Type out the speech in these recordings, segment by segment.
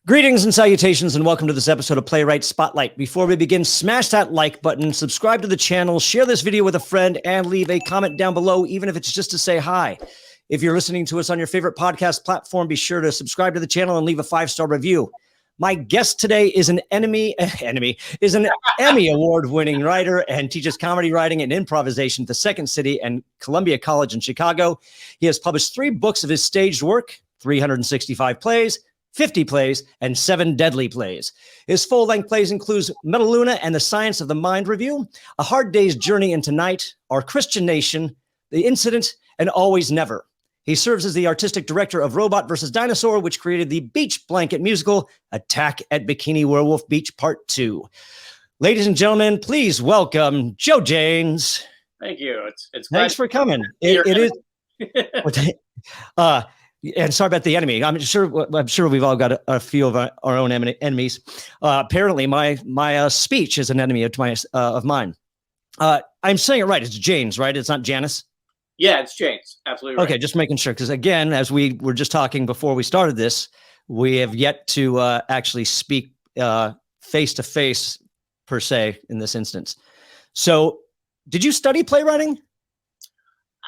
Greetings and salutations, and welcome to this episode of Playwright Spotlight. Before we begin, smash that like button, subscribe to the channel, share this video with a friend, and leave a comment down below, even if it's just to say hi. If you're listening to us on your favorite podcast platform, be sure to subscribe to the channel and leave a 5-star review. My guest today is an Emmy Award-winning writer and teaches comedy writing and improvisation at the Second City and Columbia College in Chicago. He has published 3 books of his staged work, 365 plays, 50 plays, and 7 deadly plays. His full-length plays includes Metaluna and the Science of the Mind Revue, A Hard Day's Journey into Night, Our Christian Nation, The Incident, and Always Never. He serves as the artistic director of Robot vs. Dinosaur, which created the beach blanket musical, Attack at Bikini Werewolf Beach Part 2. Ladies and gentlemen, please welcome Joe Janes. Thank you. It's Thanks for coming. It is. And sorry about the enemy. I'm sure we've all got a few of our own enemies. Apparently, my speech is an enemy of mine. I'm saying it right. It's James, right? It's not Janice. Yeah, it's James. Absolutely right. Okay, just making sure, because again, as we were just talking before we started this, we have yet to actually speak face to face per se in this instance. So, did you study playwriting?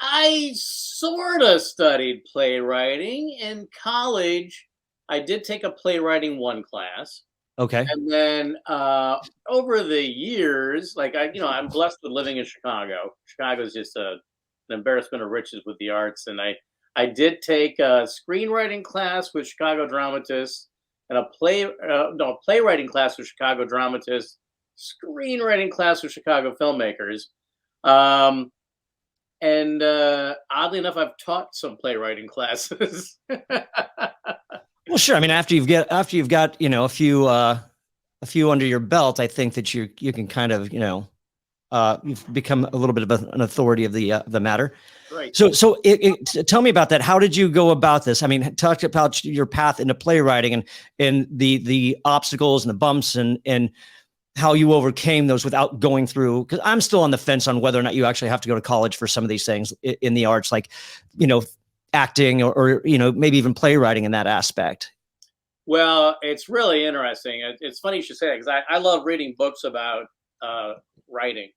I sort of studied playwriting in college. I did take a playwriting 1 class. Okay. And then over the years, I'm blessed with living in Chicago. Chicago is just an embarrassment of riches with the arts. And I did take a screenwriting class with Chicago dramatists and a playwriting class with Chicago dramatists, screenwriting class with Chicago filmmakers. And oddly enough, I've taught some playwriting classes. Well, sure. I mean, after you've got a few under your belt, I think that you can kind of you've become a little bit of an authority of the matter. Right. So tell me about that. How did you go about this? I mean, talk about your path into playwriting and the obstacles and the bumps and how you overcame those without going through, because I'm still on the fence on whether or not you actually have to go to college for some of these things in the arts, like, acting or maybe even playwriting in that aspect. Well, it's really interesting. It's funny you should say that, because I love reading books about writing,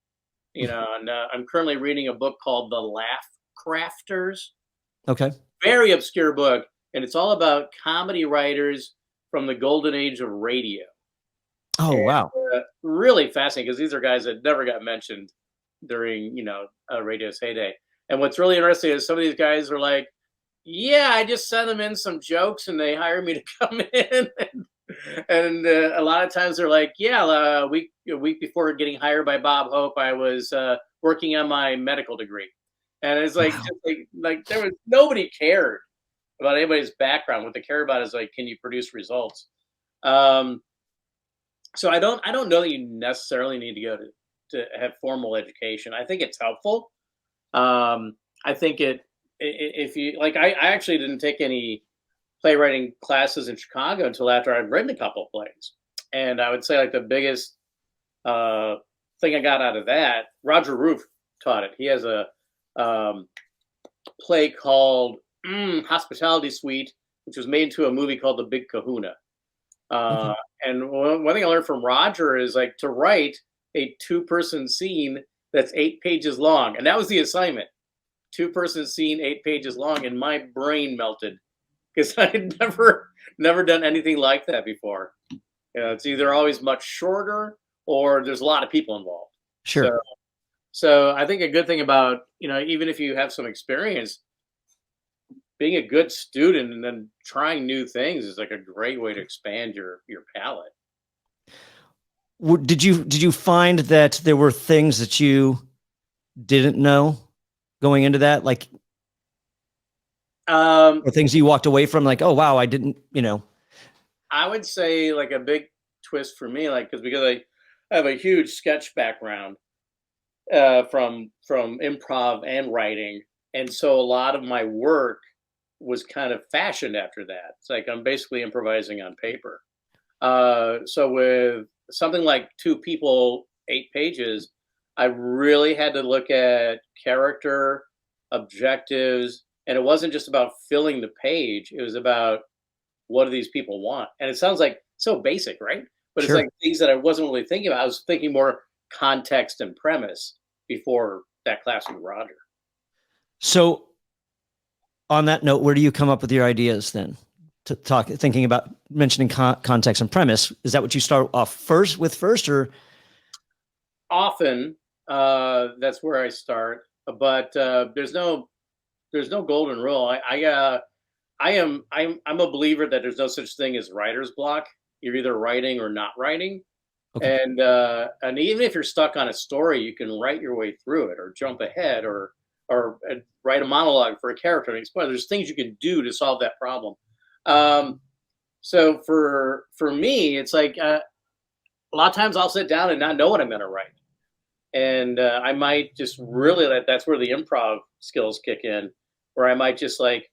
and I'm currently reading a book called The Laugh Crafters. Okay. Very obscure book. And it's all about comedy writers from the golden age of radio. Oh, wow. Really fascinating, because these are guys that never got mentioned during, radio's heyday. And what's really interesting is some of these guys are like, yeah, I just send them in some jokes and they hire me to come in. and a lot of times they're like, yeah, a week before getting hired by Bob Hope, I was working on my medical degree. And it's like, wow. like there was nobody cared about anybody's background. What they care about is like, can you produce results? So I don't know that you necessarily need to go to have formal education. I think it's helpful. I think if you like, I actually didn't take any playwriting classes in Chicago until after I'd written a couple of plays. And I would say like the biggest thing I got out of that, Roger Roof taught it. He has a play called Hospitality Suite, which was made into a movie called The Big Kahuna. And one thing I learned from Roger is like to write a 2-person scene that's 8 pages long. And that was the assignment. 2-person scene, 8 pages long. And my brain melted because I had never done anything like that before. It's either always much shorter or there's a lot of people involved. Sure. So I think a good thing about, even if you have some experience, being a good student and then trying new things is like a great way to expand your palette. Did you find that there were things that you didn't know going into that, like, or things you walked away from, like, oh wow, I didn't, I would say like a big twist for me, like, because I have a huge sketch background from improv and writing, and so a lot of my work was kind of fashioned after that. It's like I'm basically improvising on paper. So with something like 2 people, 8 pages, I really had to look at character, objectives, and it wasn't just about filling the page. It was about what do these people want? And it sounds like so basic, right? But it's Sure. like things that I wasn't really thinking about. I was thinking more context and premise before that class with Roger. So on that note, where do you come up with your ideas then? To talk, thinking about mentioning context and premise, is that what you start off first, or? Often, that's where I start, but there's no golden rule. I'm a believer that there's no such thing as writer's block. You're either writing or not writing. Okay. And even if you're stuck on a story, you can write your way through it, or jump ahead, or write a monologue for a character and explain. There's things you can do to solve that problem. So for me, it's like a lot of times I'll sit down and not know what I'm going to write, and I might just really that's where the improv skills kick in, where I might just like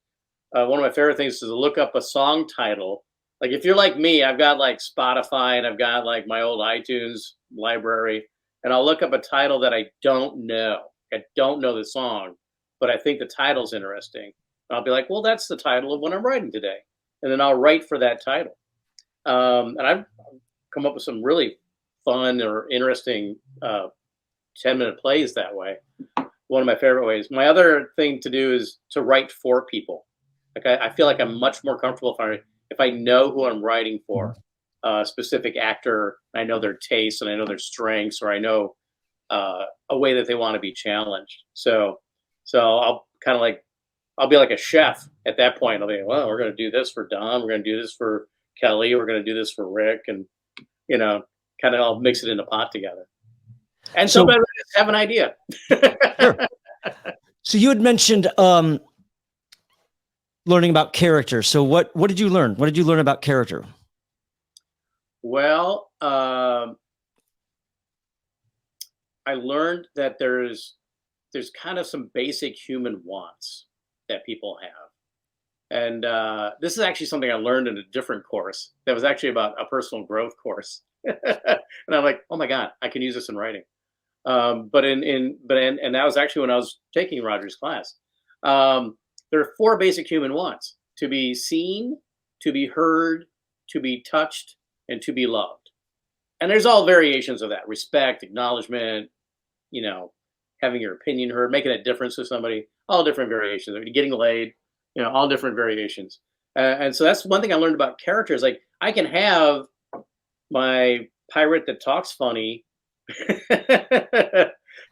one of my favorite things is to look up a song title. Like if you're like me, I've got like Spotify and I've got like my old iTunes library, and I'll look up a title that I don't know. I don't know the song, but I think the title's interesting. And I'll be like, well, that's the title of what I'm writing today. And then I'll write for that title. And I've come up with some really fun or interesting 10-minute plays that way. One of my favorite ways. My other thing to do is to write for people. Like I feel like I'm much more comfortable if I know who I'm writing for, a specific actor, I know their tastes and I know their strengths, or I know a way that they want to be challenged. So I'll kind of like, I'll be like a chef at that point. I'll be, well, we're going to do this for Don. We're going to do this for Kelly. We're going to do this for Rick. And, kind of I'll mix it in a pot together. And sometimes I just have an idea. Sure. So you had mentioned learning about character. So what did you learn? What did you learn about character? Well, I learned that there's kind of some basic human wants that people have. And this is actually something I learned in a different course that was actually about a personal growth course. And I'm like, oh my God, I can use this in writing. And that was actually when I was taking Roger's class. There are 4 basic human wants: to be seen, to be heard, to be touched, and to be loved. And there's all variations of that: respect, acknowledgement, having your opinion heard, making a difference to somebody, all different variations. I mean, getting laid, all different variations. And so that's one thing I learned about characters. Like I can have my pirate that talks funny,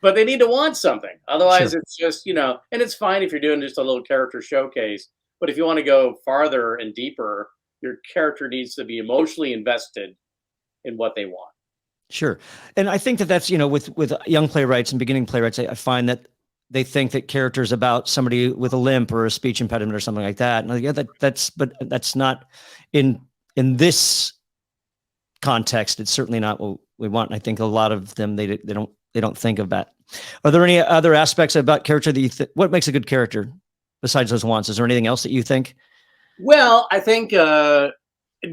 but they need to want something. Otherwise, It's just, and it's fine if you're doing just a little character showcase. But if you want to go farther and deeper, your character needs to be emotionally invested in what they want. Sure. And I think that's, with young playwrights and beginning playwrights, I find that they think that character is about somebody with a limp or a speech impediment or something like that. And yeah, but that's not in this context. It's certainly not what we want. And I think a lot of them, they don't think of that. Are there any other aspects about character that what makes a good character besides those wants? Is there anything else that you think? Well, I think it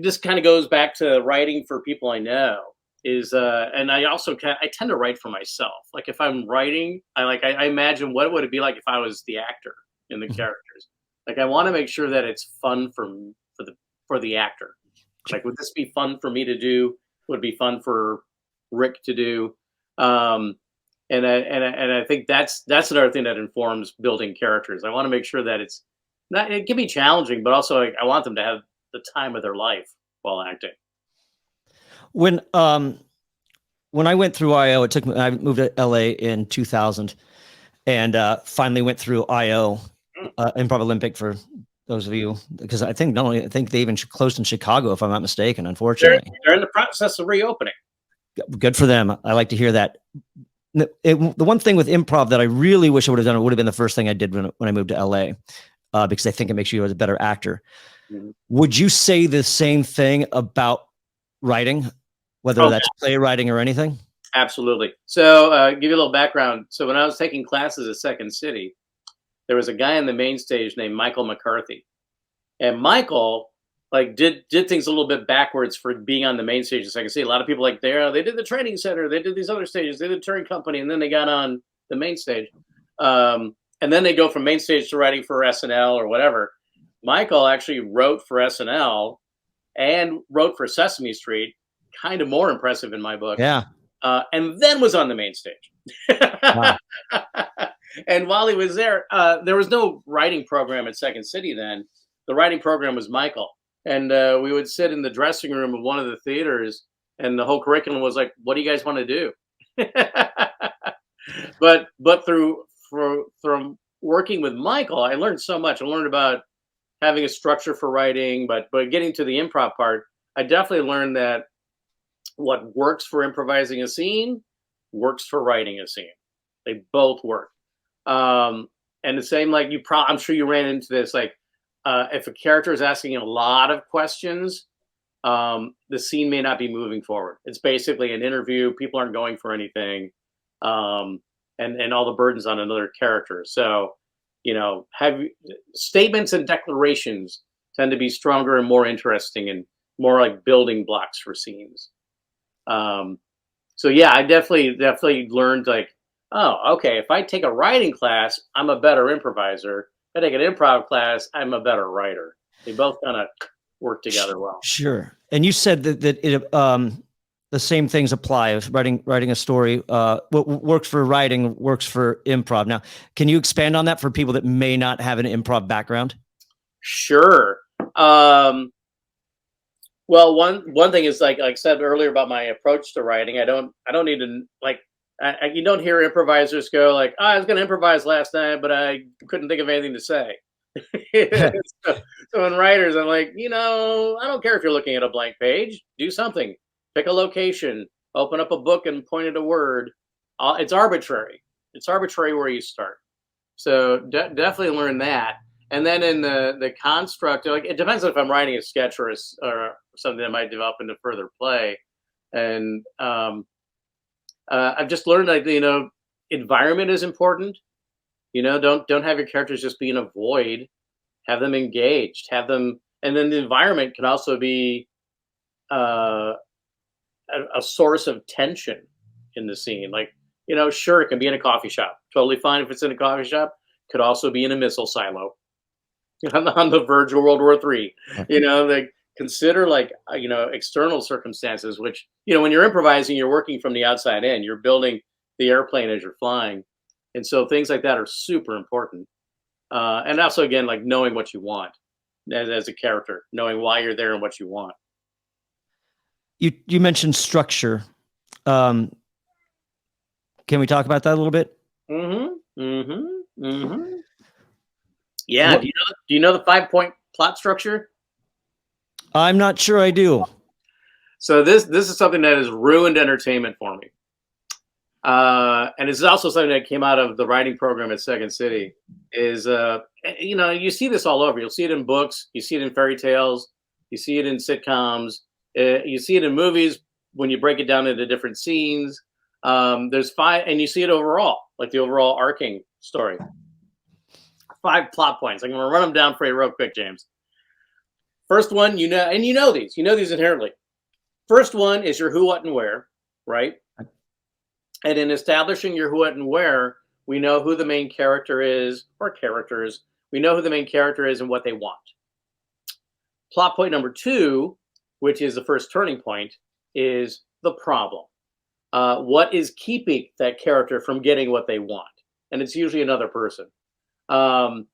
just kind of goes back to writing for people I know. And I also I tend to write for myself. Like if I'm writing, I imagine what would it be like if I was the actor in the characters. Like I want to make sure that it's fun for the actor. Like, would this be fun for me to do? Would it be fun for Rick to do? And I think that's another thing that informs building characters. I want to make sure that it can be challenging, but also I want them to have the time of their life while acting. When I went through IO, I moved to LA in 2000 and finally went through IO, Improv Olympic, for those of you, because I think they even closed in Chicago, if I'm not mistaken, unfortunately. They're in the process of reopening. Good for them. I like to hear that. The one thing with improv that I really wish I would have done, it would have been the first thing I did when I moved to LA, because I think it makes you a better actor. Mm-hmm. Would you say the same thing about writing, whether that's playwriting or anything? Absolutely. So give you a little background. So when I was taking classes at Second City, there was a guy on the main stage named Michael McCarthy. And Michael did things a little bit backwards for being on the main stage at Second City. A lot of people they did the training center, they did these other stages, they did touring company, and then they got on the main stage. And then they go from main stage to writing for SNL or whatever. Michael actually wrote for SNL and wrote for Sesame Street, kind of more impressive in my book. Yeah. And then was on the main stage. Wow. And while he was there was no writing program at Second City then. The writing program was Michael. And we would sit in the dressing room of one of the theaters, and the whole curriculum was like, what do you guys want to do? But from working with Michael, I learned so much. I learned about having a structure for writing, but getting to the improv part, I definitely learned that what works for improvising a scene works for writing a scene. They both work. And the same, like I'm sure you ran into this, like if a character is asking a lot of questions, the scene may not be moving forward. It's basically an interview. People aren't going for anything. And all the burdens on another character. So, statements and declarations tend to be stronger and more interesting and more like building blocks for scenes. So yeah, I definitely learned like, oh, okay, if I take a writing class, I'm a better improviser. If I take an improv class, I'm a better writer. They both kind of work together well. Sure. And you said that it, the same things apply. If writing a story, what works for writing works for improv. Now, can you expand on that for people that may not have an improv background? Sure. Well, one thing is like I said earlier about my approach to writing. I don't need to like. You don't hear improvisers go like, oh, I was going to improvise last night, but I couldn't think of anything to say. So in writers, I'm like, I don't care if you're looking at a blank page. Do something. Pick a location. Open up a book and point at a word. It's arbitrary. It's arbitrary where you start. So definitely learn that. And then in the construct, like it depends if I'm writing a sketch or something that might develop into further play. And I've just learned that environment is important. Don't have your characters just be in a void. Have them engaged. Have them, and then the environment can also be a source of tension in the scene. Like sure, it can be in a coffee shop. Totally fine if it's in a coffee shop. Could also be in a missile silo on the verge of World War III. Like consider like external circumstances, which when you're improvising, you're working from the outside in. You're building the airplane as you're flying, and so things like that are super important. And also, again, like knowing what you want as a character, knowing why you're there and what you want. You mentioned structure. Can we talk about that a little bit? Yeah. What? Do you know the 5-point plot structure? I'm not sure I do. So this is something that has ruined entertainment for me. And it's also something that came out of the writing program at Second City. Is you see this all over. You'll see it in books. You see it in fairy tales. You see it in sitcoms. You see it in movies when you break it down into different scenes. There's 5, and you see it overall, like the overall arcing story. 5 plot points. I'm going to run them down for you real quick, James. First one, and you know these inherently. First one is your who, what, and where, right? And in establishing your who, what, and where, we know who the main character is, or characters. We know who the main character is and what they want. Plot point number 2, which is the first turning point, is the problem. What is keeping that character from getting what they want? And it's usually another person. I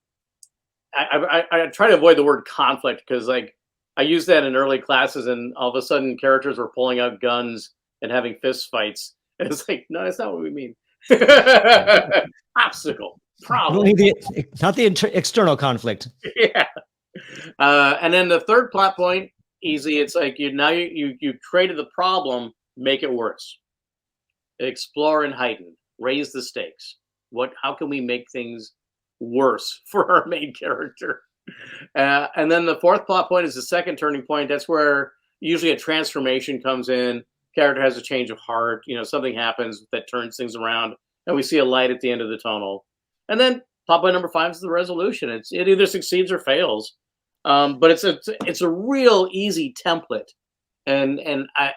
try to avoid the word conflict because like I used that in early classes and all of a sudden characters were pulling out guns and having fist fights. And it's like, no, that's not what we mean. Obstacle, problem. Not the external conflict. Yeah. And then the third plot point, easy. It's like you created the problem, make it worse. Explore and heighten, raise the stakes. How can we make things worse for our main character? And then the fourth plot point is the second turning point. That's where usually a transformation comes in. Character has a change of heart. Something happens that turns things around, and we see a light at the end of the tunnel. And then plot point number 5 is the resolution. It either succeeds or fails. But it's a real easy template, and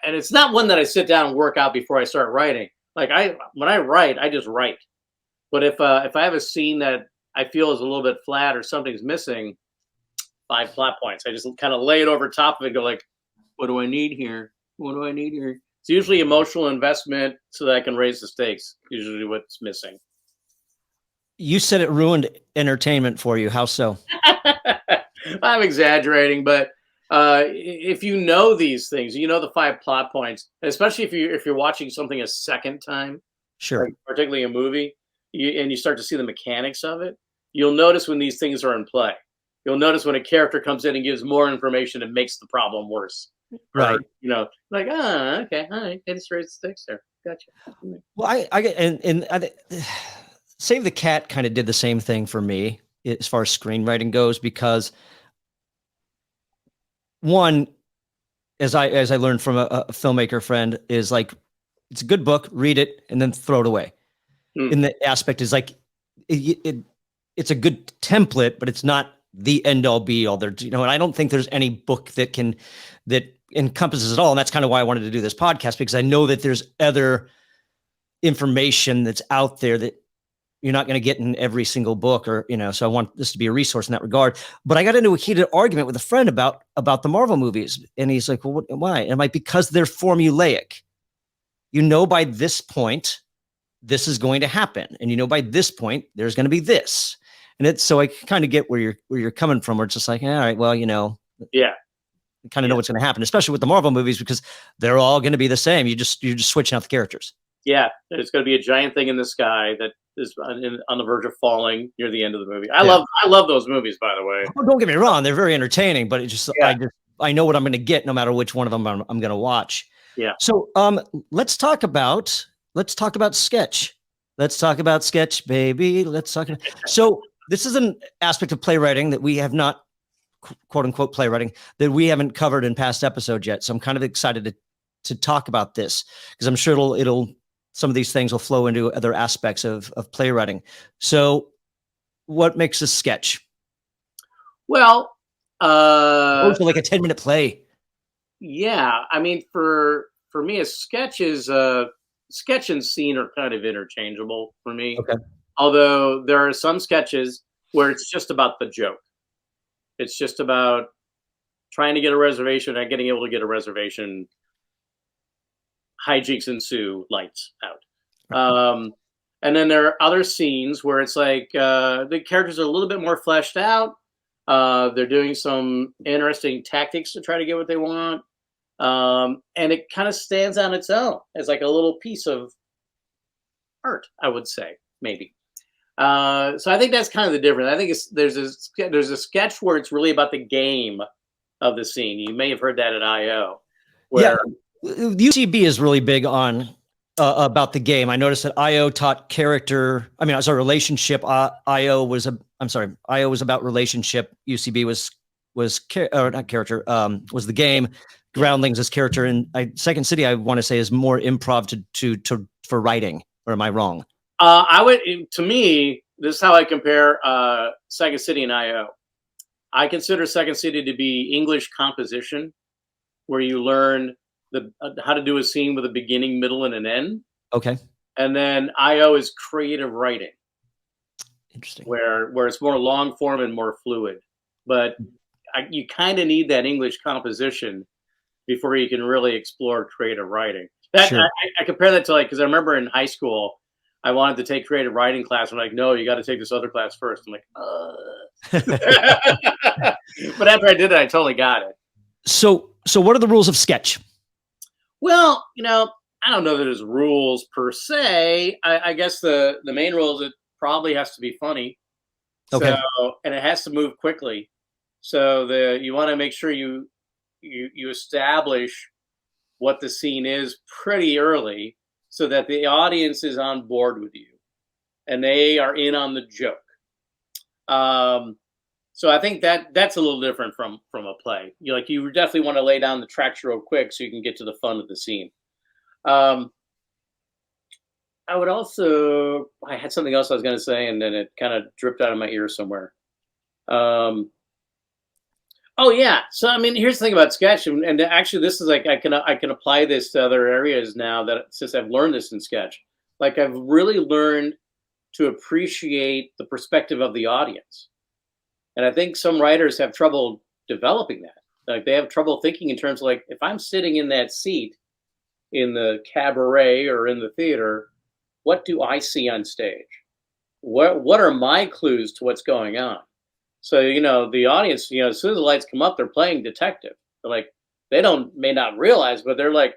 it's not one that I sit down and work out before I start writing. Like when I write, I just write. But if I have a scene that I feel is a little bit flat or something's missing, 5 plot points. I just kind of lay it over top of it and go like, What do I need here? What do I need here? It's usually emotional investment so that I can raise the stakes. Usually what's missing. You said it ruined entertainment for you. How so? I'm exaggerating, but if you know these things, you know the 5 plot points, especially if you're watching something a second time, Sure. like particularly a movie, and you start to see the mechanics of it, you'll notice when these things are in play. You'll notice when a character comes in and gives more information and makes the problem worse. Right. Or, you know, like, okay, all right, it's raised the stakes there. Gotcha. Well, I get, and Save the Cat kind of did the same thing for me as far as screenwriting goes, because one, as I learned from a filmmaker friend, is like, it's a good book, read it, and then throw it away. And the aspect is like, it's a good template, but it's not the end all be all. There, you know, and I don't think there's any book that encompasses it all. And that's kind of why I wanted to do this podcast, because I know that there's other information that's out there that you're not going to get in every single book, or, you know, so I want this to be a resource in that regard. But I got into a heated argument with a friend about the Marvel movies. And he's like, well, why? And I'm like, because they're formulaic. You know, by this point, this is going to happen. And, you know, by this point, there's going to be this. And it's, so I kind of get where you're coming from, where it's just like, all right, well, you know, yeah, you kind of know what's going to happen, especially with the Marvel movies, because they're all going to be the same. You're just switching out the characters. Yeah. There's going to be a giant thing in the sky that is on the verge of falling near the end of the movie. I love those movies, by the way. Oh, don't get me wrong. They're very entertaining, but it just, I know what I'm going to get no matter which one of them I'm going to watch. Yeah. So, let's talk about sketch. Let's talk about sketch, baby. So this is an aspect of playwriting that we have not, quote unquote, playwriting, that we haven't covered in past episodes yet. So I'm kind of excited to talk about this, because I'm sure it'll some of these things will flow into other aspects of playwriting. So what makes a sketch? Well, also like a 10-minute play. Yeah. I mean, for me, a sketch is sketch and scene are kind of interchangeable for me. Okay. Although there are some sketches where it's just about the joke. It's just about trying to get a reservation and getting able to get a reservation. Hijinks ensue, lights out. And then there are other scenes where it's like the characters are a little bit more fleshed out. They're doing some interesting tactics to try to get what they want. And it kind of stands on its own as like a little piece of art, I would say, maybe. So I think that's kind of the difference. I think there's a sketch where it's really about the game of the scene. You may have heard that at I.O. Where UCB is really big on about the game. I noticed that I.O. taught character. I mean, it was a relationship. I.O. was about relationship. UCB was not character. Was the game. Groundlings is character, and Second City, I want to say, is more improv for writing. Or am I wrong? To me, this is how I compare Second City and I.O. I consider Second City to be English composition, where you learn how to do a scene with a beginning, middle, and an end. Okay. And then I.O. is creative writing. Interesting. Where it's more long form and more fluid. But you kind of need that English composition before you can really explore creative writing. Sure. I compare that to, like, because I remember in high school, I wanted to take creative writing class. I'm like, no, you got to take this other class first. I'm like, But after I did it, I totally got it. So what are the rules of sketch? Well, you know, I don't know that there's rules per se. I guess the main rule is it probably has to be funny. Okay. So, and it has to move quickly. So you want to make sure you establish what the scene is pretty early, so that the audience is on board with you and they are in on the joke. So I think that's a little different from a play. You definitely want to lay down the tracks real quick so you can get to the fun of the scene. I had something else I was going to say, and then it kind of dripped out of my ear somewhere. Oh yeah. So I mean, here's the thing about sketch, and actually, this is like I can apply this to other areas now that since I've learned this in sketch. Like I've really learned to appreciate the perspective of the audience, and I think some writers have trouble developing that. Like they have trouble thinking in terms of like, if I'm sitting in that seat in the cabaret or in the theater, what do I see on stage? What are my clues to what's going on? So, the audience, as soon as the lights come up, they're playing detective. They're like, may not realize, but they're like,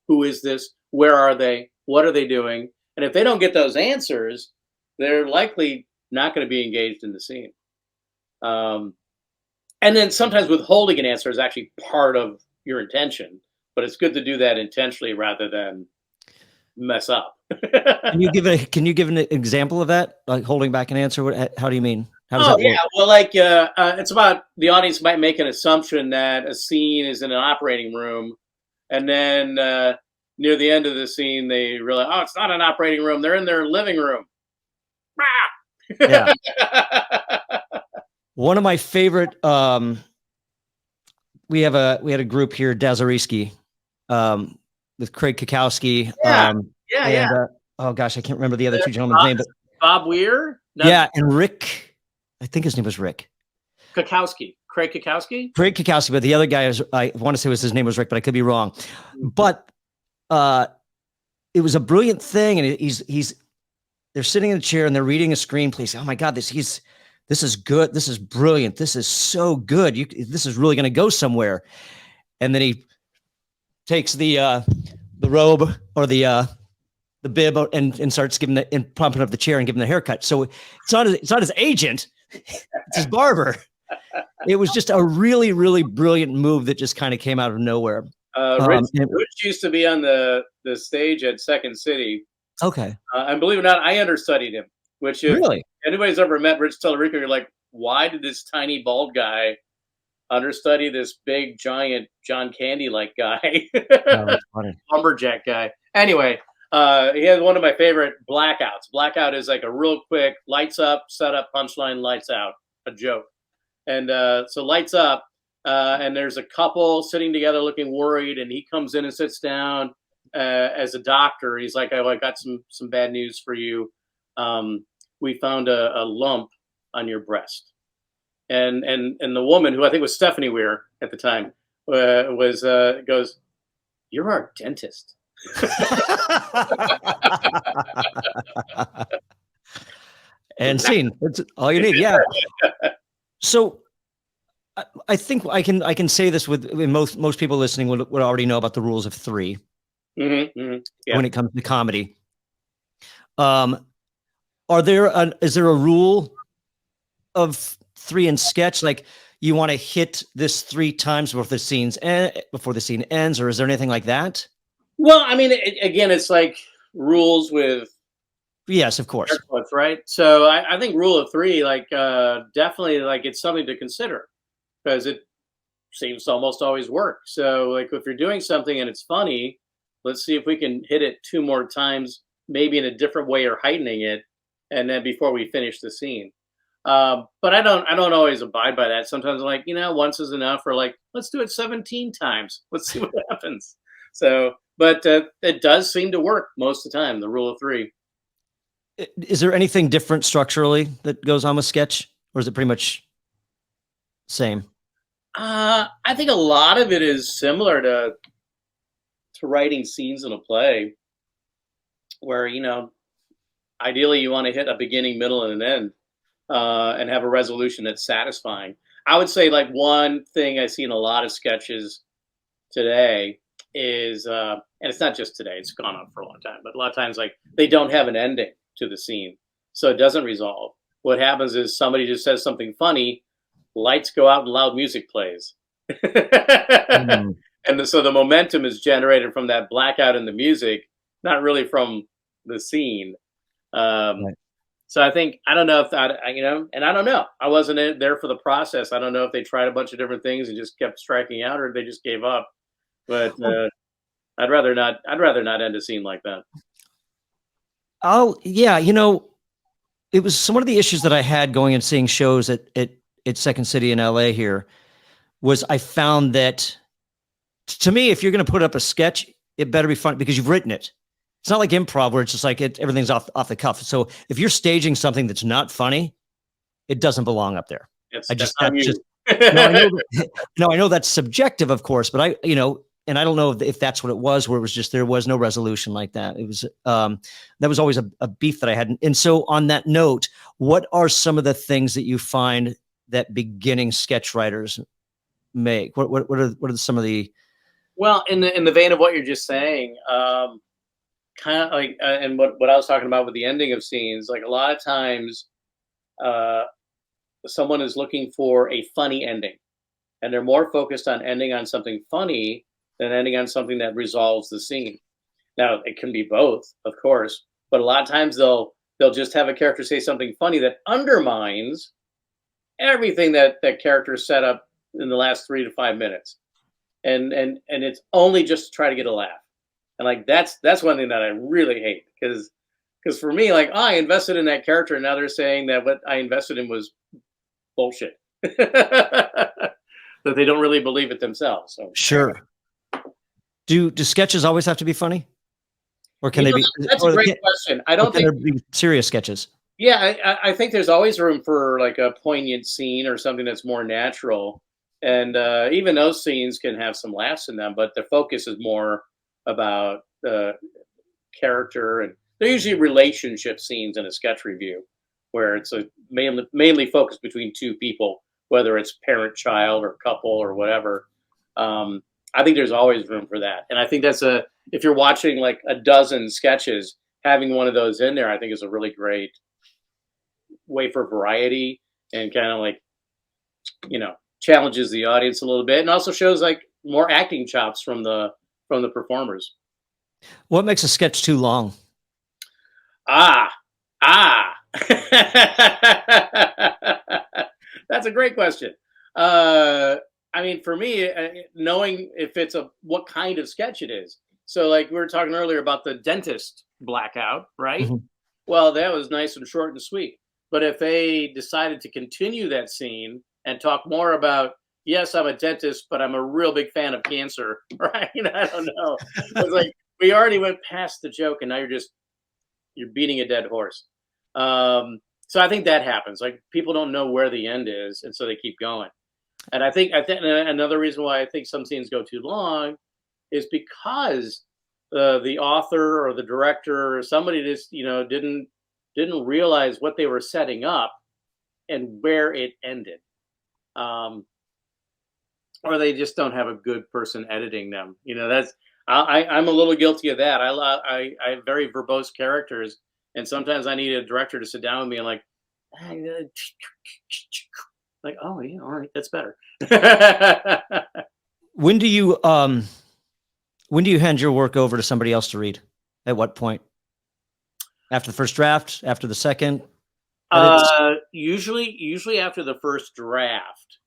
who is this? Where are they? What are they doing? And if they don't get those answers, they're likely not going to be engaged in the scene. And then sometimes withholding an answer is actually part of your intention, but it's good to do that intentionally rather than mess up. Can you give an example of that? Like holding back an answer? How do you mean? How does that work? Well, like it's about the audience might make an assumption that a scene is in an operating room, and then near the end of the scene, they realize, oh, it's not an operating room. They're in their living room. Yeah. One of my favorite. We had a group here, Dazariski, with Craig Kakowski. Oh gosh, I can't remember the other two gentlemen's name, but Bob Weir. No. Yeah, and Rick. I think his name was Rick. Kakowski. Craig Kakowski? Craig Kakowski, but the other guy I want to say his name was Rick, but I could be wrong. But it was a brilliant thing, and they're sitting in a chair and they're reading a screenplay. Oh my God, this is good. This is brilliant. This is so good. This is really going to go somewhere. And then he takes the robe or the bib and starts pumping up the chair and giving the haircut. So it's not his agent, it's his barber. It was just a really, really brilliant move that just kind of came out of nowhere. Rich used to be on the stage at Second City. Okay. And believe it or not, I understudied him. Which if really anybody's ever met Rich Tellerico, you're like, why did this tiny bald guy understudy this big giant John Candy-like guy? That's funny. Lumberjack guy. Anyway, he has one of my favorite blackouts. Blackout is like a real quick lights up, setup, punchline, lights out, a joke. And so lights up, and there's a couple sitting together looking worried, and he comes in and sits down as a doctor. He's like, I got some bad news for you. We found a lump on your breast. And the woman, who I think was Stephanie Weir at the time, goes, you're our dentist. And scene. That's all you need. Yeah. So I think I can say this with most people listening would already know about the rules of three. Mm-hmm, mm-hmm. Yeah. When it comes to comedy. Is there a rule of three in sketch? Like you want to hit this 3 times before the scene ends, or is there anything like that? Well, I mean, again, it's like rules with. Yes, of course. Right. So I think rule of 3, like definitely, like it's something to consider because it seems to almost always work. So like if you're doing something and it's funny, let's see if we can hit it 2 more times, maybe in a different way or heightening it, and then before we finish the scene. But I don't always abide by that. Sometimes I'm like, once is enough, or like, let's do it 17 times. Let's see what happens. So, but it does seem to work most of the time, the rule of 3. Is there anything different structurally that goes on with sketch, or is it pretty much same? I think a lot of it is similar to writing scenes in a play where, ideally you want to hit a beginning, middle, and an end, and have a resolution that's satisfying. I would say like one thing I see in a lot of sketches today is, and it's not just today, it's gone on for a long time, but a lot of times like they don't have an ending to the scene. So it doesn't resolve. What happens is somebody just says something funny, lights go out and loud music plays. Mm-hmm. And so the momentum is generated from that blackout in the music, not really from the scene. Right. So I think, I don't know if that, and I don't know. I wasn't there for the process. I don't know if they tried a bunch of different things and just kept striking out, or they just gave up. But I'd rather not end a scene like that. It was some of the issues that I had going and seeing shows at Second City in LA here was I found that, to me, if you're going to put up a sketch, it better be fun because you've written it. It's not like improv where it's just like everything's off the cuff. So if you're staging something that's not funny, it doesn't belong up there. No, I know that, no, I know that's subjective, of course, but I, and I don't know if that's what it was, where it was just, there was no resolution like that. It was, that was always a beef that I had. And so on that note, what are some of the things that you find that beginning sketch writers make? What are some of the, Well, in the vein of what you're just saying, kind of like, and what I was talking about with the ending of scenes, like a lot of times, uh, someone is looking for a funny ending, and they're more focused on ending on something funny than ending on something that resolves the scene. Now, it can be both, of course, but a lot of times they'll just have a character say something funny that undermines everything that that character set up in the last 3 to 5 minutes, and it's only just to try to get a laugh. And like that's one thing that I really hate, because for me, like, oh, I invested in that character, and now they're saying that what I invested in was bullshit. That they don't really believe it themselves. So sure. Do sketches always have to be funny? Or can you they know, be, that's a or great question. I or don't can think. there be serious sketches? Yeah, I think there's always room for like a poignant scene or something that's more natural, and even those scenes can have some laughs in them. But the focus is more about the character, and they're usually relationship scenes in a sketch review, where it's a mainly focused between two people, whether it's parent child or couple or whatever. Um, I think there's always room for that, and I think that's a if you're watching like a dozen sketches, having one of those in there, I think is a really great way for variety, and kind of like, challenges the audience a little bit, and also shows like more acting chops from the performers. What makes a sketch too long? Ah, ah. That's a great question. I mean, for me, knowing if it's a what kind of sketch it is. So, like we were talking earlier about the dentist blackout, right? Mhm. Well, that was nice and short and sweet. But if they decided to continue that scene and talk more about, yes, I'm a dentist, but I'm a real big fan of cancer, right? I don't know. It's like we already went past the joke, and now you're beating a dead horse. So I think that happens. Like people don't know where the end is, and so they keep going. And I think another reason why I think some scenes go too long is because the author or the director or somebody just didn't realize what they were setting up and where it ended, um, or they just don't have a good person editing them. That's I'm a little guilty of that. I have very verbose characters, and sometimes I need a director to sit down with me and like, like, oh yeah, all right, that's better. When do you hand your work over to somebody else to read? At what point? After the first draft? After the second? Edits? Usually after the first draft,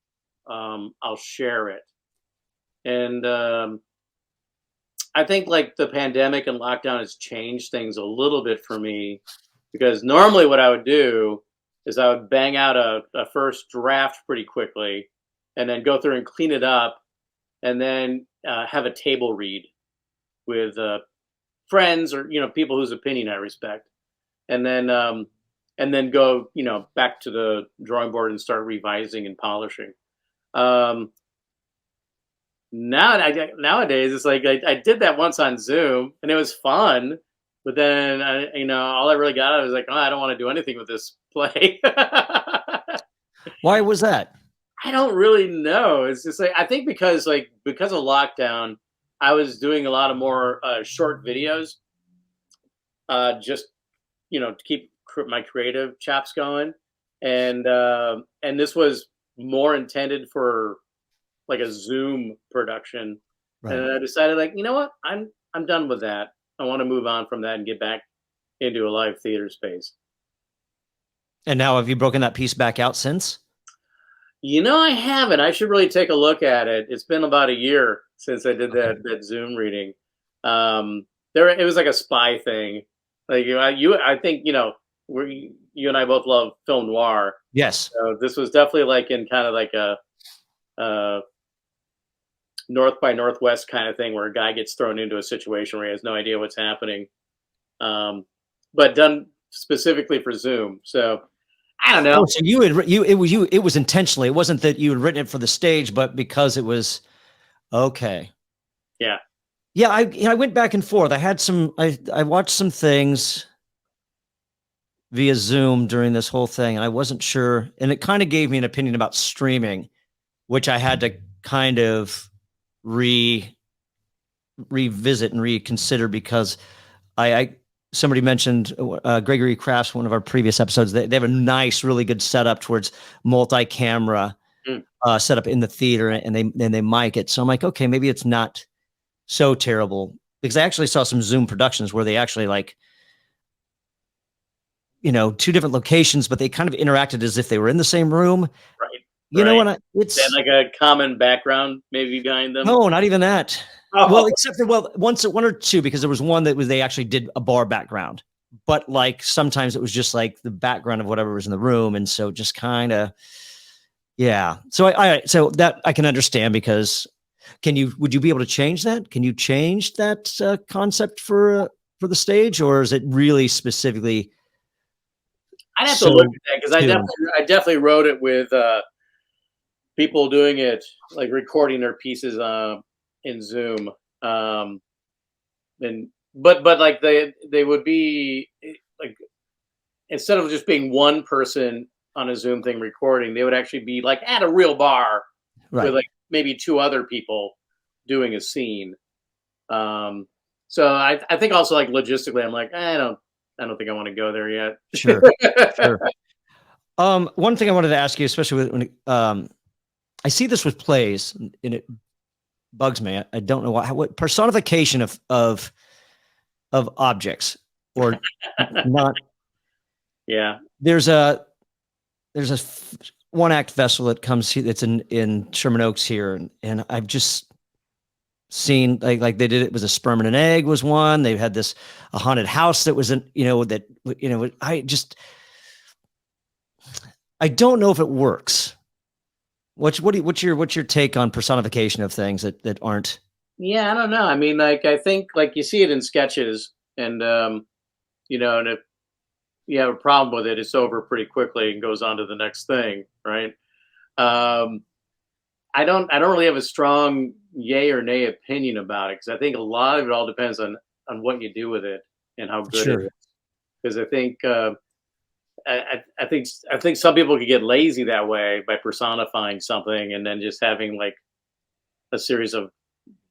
I'll share it, and I think like the pandemic and lockdown has changed things a little bit for me, because normally what I would do is I would bang out a first draft pretty quickly, and then go through and clean it up, and then have a table read with friends or people whose opinion I respect, and then go back to the drawing board and start revising and polishing. Um, Nowadays it's like I did that once on Zoom and it was fun, but then all I really got out was like, oh, I don't want to do anything with this play. Why was that? I don't really know. It's just like I think because of lockdown, I was doing a lot of more short videos, just to keep my creative chops going, and this was more intended for like a Zoom production, Right. and I decided like, you know what, I'm done with that. I want to move on from that and get back into a live theater space. And now have you broken that piece back out since? I haven't. I should really take a look at it. It's been about a year since I did Okay. that Zoom reading. It was like a spy thing. Like I think you and I both love film noir. Yes. So this was definitely like in kind of like a North by Northwest kind of thing, where a guy gets thrown into a situation where he has no idea what's happening, but done specifically for Zoom. So I don't know. Oh, so it was intentionally. It wasn't that you had written it for the stage, but because it was okay. Yeah. Yeah, I went back and forth. I watched some things via Zoom during this whole thing, and I wasn't sure. And it kind of gave me an opinion about streaming, which I had to kind of revisit and reconsider because I somebody mentioned Gregory Crafts, one of our previous episodes. They have a nice, really good setup towards multi-camera setup in the theater, and they mic it. So I'm like, okay, maybe it's not so terrible, because I actually saw some Zoom productions where they actually like, two different locations, but they kind of interacted as if they were in the same room. Right. You know what? It's like a common background maybe behind them. No, not even that. Oh. Well, except for one or two, because there was one that they actually did a bar background, but like sometimes it was just like the background of whatever was in the room, and so just kind of, yeah. So so that I can understand, because would you be able to change that? Can you change that concept for the stage, or is it really specifically? I'd have to look at that, because I definitely wrote it with people doing it, like recording their pieces in Zoom, but like they would be like, instead of just being one person on a Zoom thing recording, they would actually be like at a real bar, right, with like maybe two other people doing a scene. So I think also, like, logistically, I'm like, I don't think I want to go there yet. Sure. Sure. One thing I wanted to ask you, especially when I see this with plays, and it bugs me. I don't know what personification of objects, or not. Yeah. There's a one act vessel that comes here that's in Sherman Oaks here, and I've just seen like they did it. Was a sperm and an egg was one. They had a haunted house that was I don't know if it works. What's your take on personification of things that aren't? Yeah, I don't know. I mean, like, I think, like, you see it in sketches, and and if you have a problem with it, it's over pretty quickly and goes on to the next thing, right? I don't really have a strong yay or nay opinion about it, because I think a lot of it all depends on what you do with it and how good it is. Because I think I think some people could get lazy that way by personifying something and then just having like a series of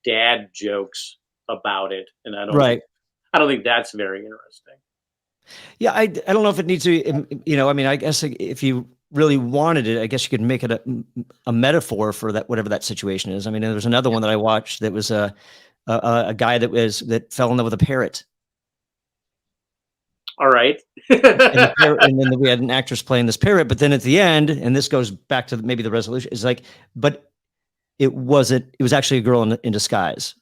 dad jokes about it, and I don't think that's very interesting. Yeah, I don't know if it needs to be, I mean, I guess if you really wanted it, I guess you could make it a metaphor for that, whatever that situation is. I mean, there was another one that I watched that was a guy that fell in love with a parrot. All right. and then we had an actress playing this parrot, but then at the end, and this goes back to maybe the resolution, is like, but it was actually a girl in disguise.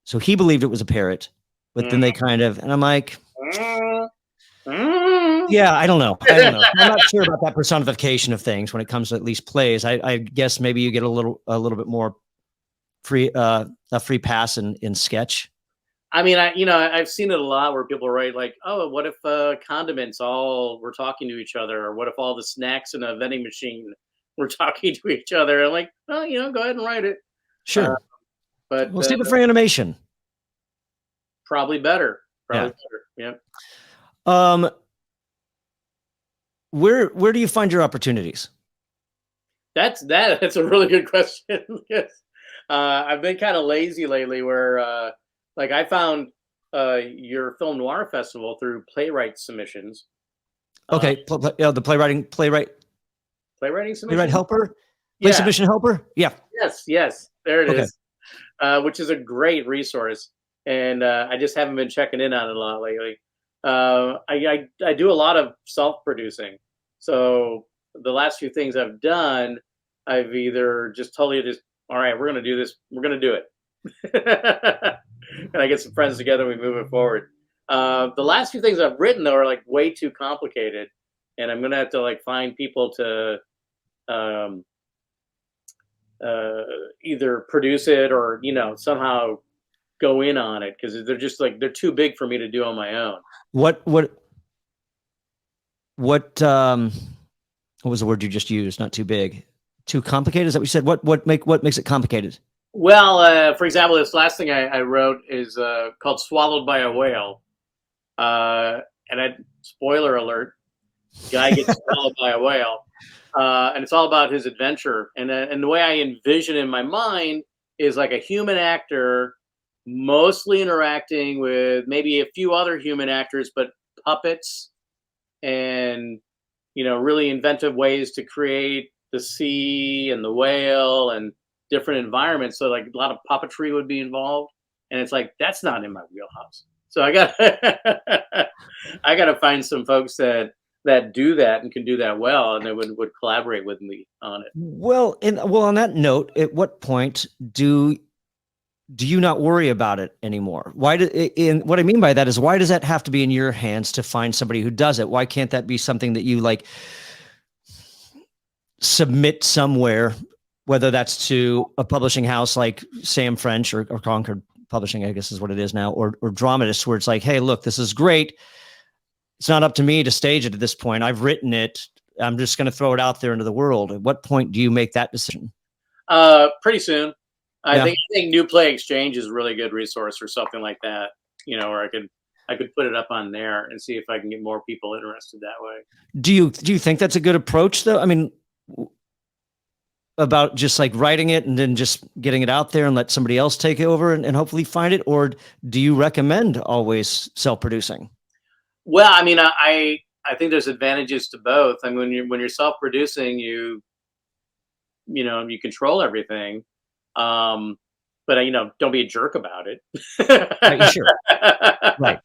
So he believed it was a parrot, but then they kind of, and I'm like, yeah, I don't know. I'm not sure about that personification of things when it comes to at least plays. I guess maybe you get a little bit more a free pass in sketch. I mean, I've seen it a lot where people write like, oh, what if condiments all were talking to each other? Or what if all the snacks in a vending machine were talking to each other? I'm like, oh, go ahead and write it. Sure. But we'll save it for animation. Probably better. Yeah. Where do you find your opportunities? That's a really good question. Yes. I've been kind of lazy lately, where like I found your Film Noir festival through Playwright submissions. Okay, the playwriting submission? Playwright helper, submission helper. Yeah. Yes, there it is. Which is a great resource, and I just haven't been checking in on it a lot lately. I do a lot of self-producing, so the last few things I've done, I've either just totally all right, we're gonna do this, we're gonna do it. And I get some friends together, we move it forward. The last few things I've written, though, are like way too complicated, and I'm gonna have to like find people to either produce it or somehow go in on it, because they're just like, they're too big for me to do on my own. What What was the word you just used? Not too big, too complicated. Is that what you said? What makes it complicated? Well, for example, this last thing I wrote is called "Swallowed by a Whale," and spoiler alert: guy gets swallowed by a whale, and it's all about his adventure. And the way I envision in my mind is like a human actor, mostly interacting with maybe a few other human actors, but puppets, and really inventive ways to create the sea and the whale and different environments. So like a lot of puppetry would be involved, and it's like that's not in my wheelhouse. So I got I got to find some folks that do that and can do that well, and they would collaborate with me on it. Well, on that note, at what point do you not worry about it anymore? What I mean by that is, why does that have to be in your hands to find somebody who does it? Why can't that be something that you like submit somewhere, whether that's to a publishing house like Sam French or Concord Publishing, I guess is what it is now, or Dramatists, where it's like, hey, look, this is great. It's not up to me to stage it at this point. I've written it. I'm just going to throw it out there into the world. At what point do you make that decision? Pretty soon. I think New Play Exchange is a really good resource or something like that. Or I could put it up on there and see if I can get more people interested that way. Do you think that's a good approach, though? I mean, about just like writing it and then just getting it out there and let somebody else take it over and hopefully find it? Or do you recommend always self-producing? Well, I mean, I think there's advantages to both. I mean, when you're self-producing, you control everything. But don't be a jerk about it. Right, sure. Right.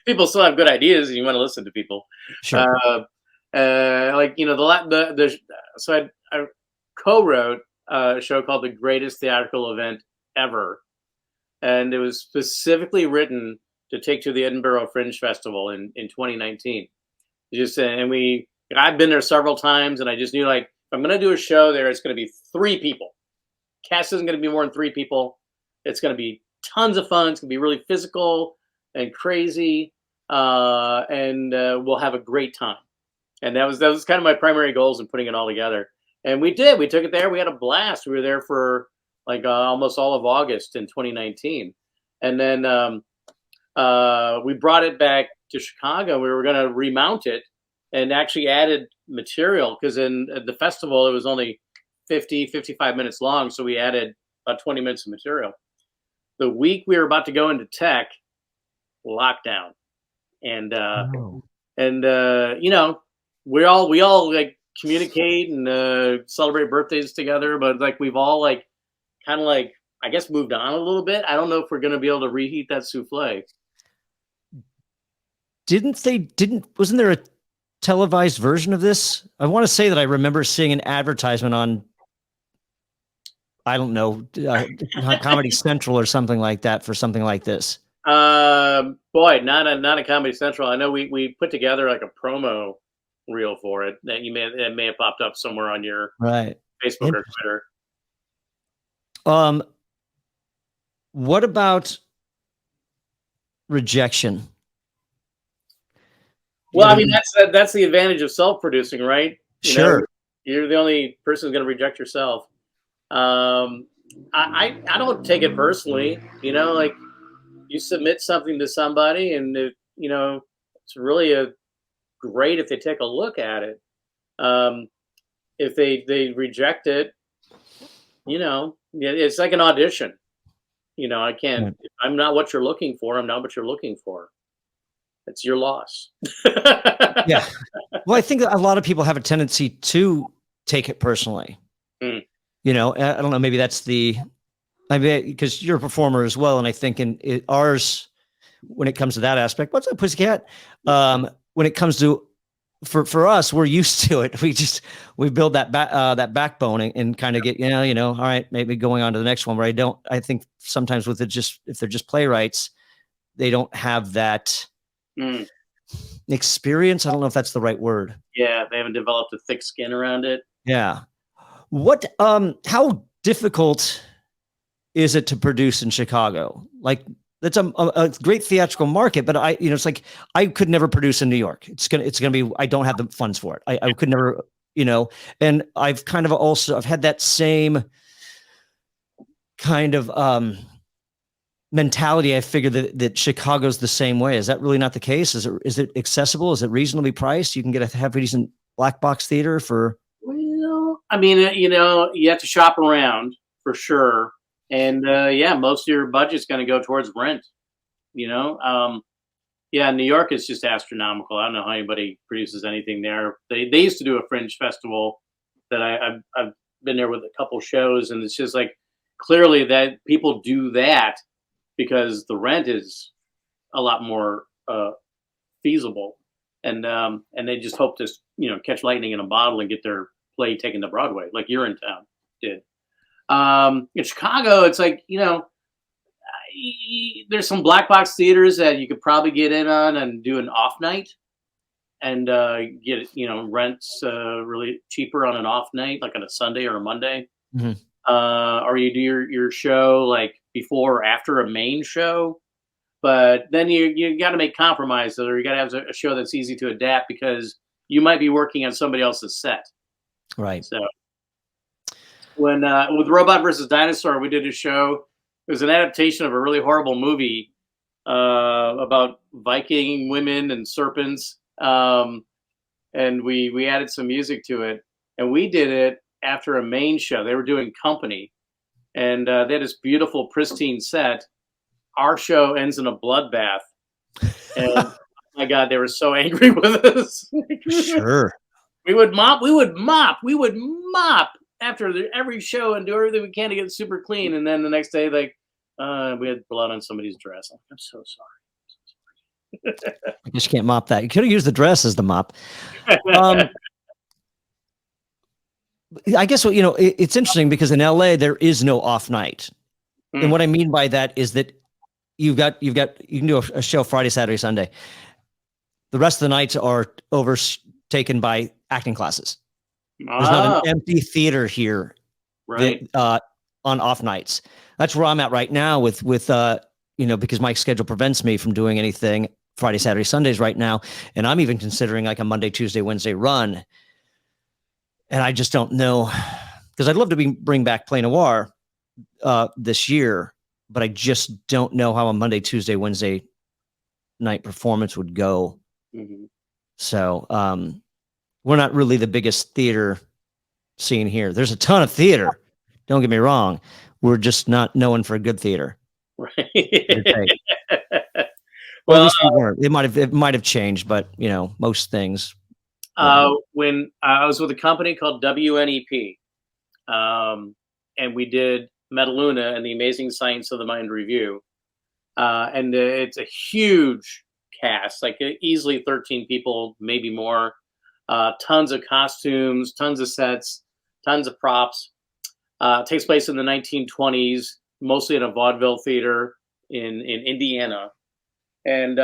People still have good ideas, and you want to listen to people. Sure. So I co-wrote a show called The Greatest Theatrical Event Ever, and it was specifically written to take to the Edinburgh Fringe Festival in 2019. I've been there several times, and I just knew, like, if I'm going to do a show there, it's going to be 3 people. Cast isn't going to be more than 3 people. It's going to be tons of fun. It's going to be really physical and crazy, and we'll have a great time. And that was kind of my primary goals in putting it all together. And we did. We took it there. We had a blast. We were there for like almost all of August in 2019, and then we brought it back to Chicago. We were going to remount it and actually added material, because in the festival it was only 55 minutes long, so we added about 20 minutes of material. The week we were about to go into tech, lockdown, and we all like communicate and celebrate birthdays together, but like we've all like kind of like, I guess, moved on a little bit. I don't know if we're going to be able to reheat that souffle. Wasn't there a televised version of this? I want to say that I remember seeing an advertisement on, I don't know, Comedy Central or something like that for something like this. Boy, not a Comedy Central. I know we put together like a promo reel for it that may have popped up somewhere on your Facebook or Twitter. What about rejection? Well, I mean, that's the advantage of self-producing, right? Sure. You're the only person who's going to reject yourself. I don't take it personally. Like, you submit something to somebody, and it's really great if they take a look at it. If they reject it, it's like an audition. I can't. If I'm not what you're looking for, I'm not what you're looking for. It's your loss. Yeah. Well, I think a lot of people have a tendency to take it personally. I don't know, maybe that's because you're a performer as well. And I think in ours, when it comes to that aspect, what's up, pussycat? When it comes to, for us, we're used to it. We build that backbone and kind of get, all right, maybe going on to the next one, where I think sometimes with it, if they're just playwrights, they don't have that experience. I don't know if that's the right word. Yeah. They haven't developed a thick skin around it. Yeah. How difficult is it to produce in Chicago? Like, that's a great theatrical market, but it's like, I could never produce in New York. It's gonna be, I don't have the funds for it. I could never you know, and I've kind of also, I've had that same kind of mentality. I figure that Chicago's the same way. Is that really not the case? Is it accessible? Is it reasonably priced? You can get a half decent black box theater for. Well, I mean, you know, you have to shop around for sure, and yeah, most of your budget's going to go towards rent. You know, yeah, New York is just astronomical. I don't know how anybody produces anything there. They used to do a fringe festival that I've been there with a couple shows, and it's just like clearly that people do that because the rent is a lot more feasible, and they just hope to, you know, catch lightning in a bottle and get their play taken to Broadway, like You're in Town did. In Chicago, it's like, you know, there's some black box theaters that you could probably get in on and do an off night, and get, you know, rents really cheaper on an off night, like on a Sunday or a Monday. Mhm. Or you do your show like before or after a main show. But then you got to make compromises, or you got to have a show that's easy to adapt because you might be working on somebody else's set. Right. So when with Robot versus Dinosaur, we did a show. It was an adaptation of a really horrible movie about Viking women and serpents, and we added some music to it, and we did it after a main show. They were doing Company, and they had this beautiful, pristine set. Our show ends in a bloodbath, and oh my God, they were so angry with us. Sure. We would mop after every show and do everything we can to get it super clean. And then the next day, like, we had blood on somebody's dress. I'm so sorry. I guess you can't mop that. You could have used the dress as the mop. I guess, you know, it's interesting because in LA there is no off night. And what I mean by that is that you can do a show Friday, Saturday, Sunday. The rest of the nights are overtaken by acting classes. There's not an empty theater here, right? On off nights. That's where I'm at right now with you know, because my schedule prevents me from doing anything Friday, Saturday, Sundays right now, and I'm even considering like a Monday, Tuesday, Wednesday run. And I just don't know, because I'd love to bring back Play Noir this year, but I just don't know how a Monday, Tuesday, Wednesday night performance would go. Mm-hmm. So we're not really the biggest theater scene here. There's a ton of theater. Don't get me wrong. We're just not known for a good theater. Right. Well, at least we weren't. It might have changed, but you know, most things. When I was with a company called WNEP, and we did Metaluna and the Amazing Science of the Mind Revue, and it's a huge cast, like easily 13 people, maybe more, tons of costumes, tons of sets, tons of props. It takes place in the 1920s, mostly in a vaudeville theater in Indiana. And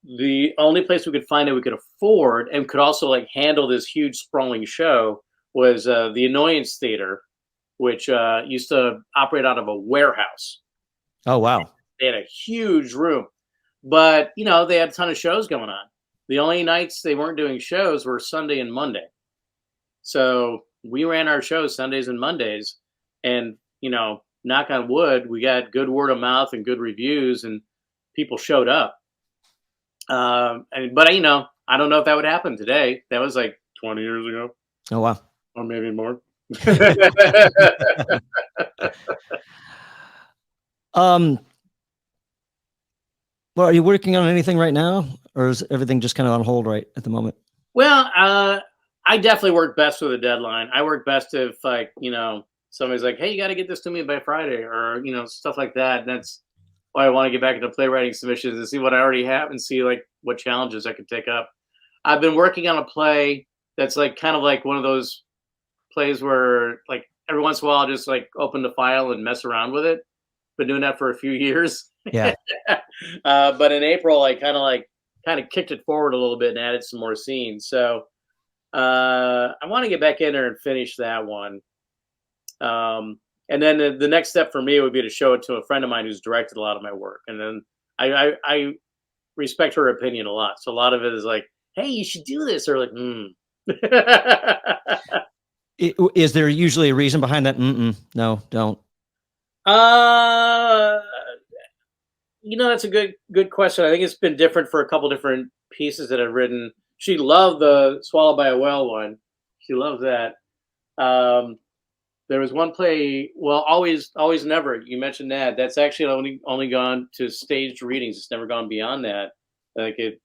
the only place we could find that we could afford and could also like handle this huge sprawling show was the Annoyance Theater, which used to operate out of a warehouse. Oh, wow. They had a huge room, but you know, they had a ton of shows going on. The only nights they weren't doing shows were Sunday and Monday. So we ran our shows Sundays and Mondays, and you know, knock on wood, we got good word of mouth and good reviews, and people showed up. But you know, I don't know if that would happen today. That was like 20 years ago. Oh, wow. Or maybe more. Well, are you working on anything right now, or is everything just kind of on hold right at the moment? Well, I definitely work best with a deadline. I work best if, like, you know, somebody's like, "Hey, you got to get this to me by Friday," or you know, stuff like that. And that's why I want to get back into playwriting submissions and see what I already have and see like what challenges I could take up. I've been working on a play that's like kind of like one of those plays where like every once in a while I'll just like open the file and mess around with it. Been doing that for a few years. Yeah. But in April, I kind of kicked it forward a little bit and added some more scenes. So I want to get back in there and finish that one. And then the next step for me would be to show it to a friend of mine who's directed a lot of my work. And then I respect her opinion a lot. So a lot of it is like, "Hey, you should do this," or like, Is there usually a reason behind that? No, don't. That's a good question. I think it's been different for a couple different pieces that I've written. She loved the Swallowed by a Whale one. She loves that. There was one play, well, Always Never. You mentioned that. That's actually only gone to staged readings. It's never gone beyond that. Like it's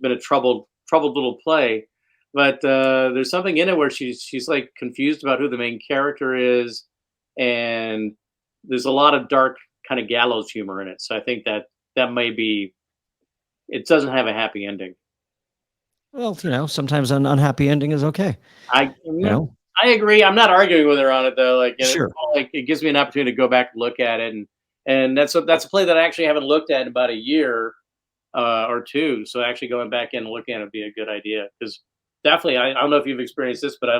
been a troubled little play. But there's something in it where she's like confused about who the main character is, and there's a lot of dark kind of gallows humor in it. So I think that may be, it doesn't have a happy ending. Well, sometimes an unhappy ending is okay. I agree. I'm not arguing with her on it though. Like, sure. It gives me an opportunity to go back and look at it, and that's a play that I actually haven't looked at in about a year or two. So actually going back in and looking at it would be a good idea, because definitely, I don't know if you've experienced this, but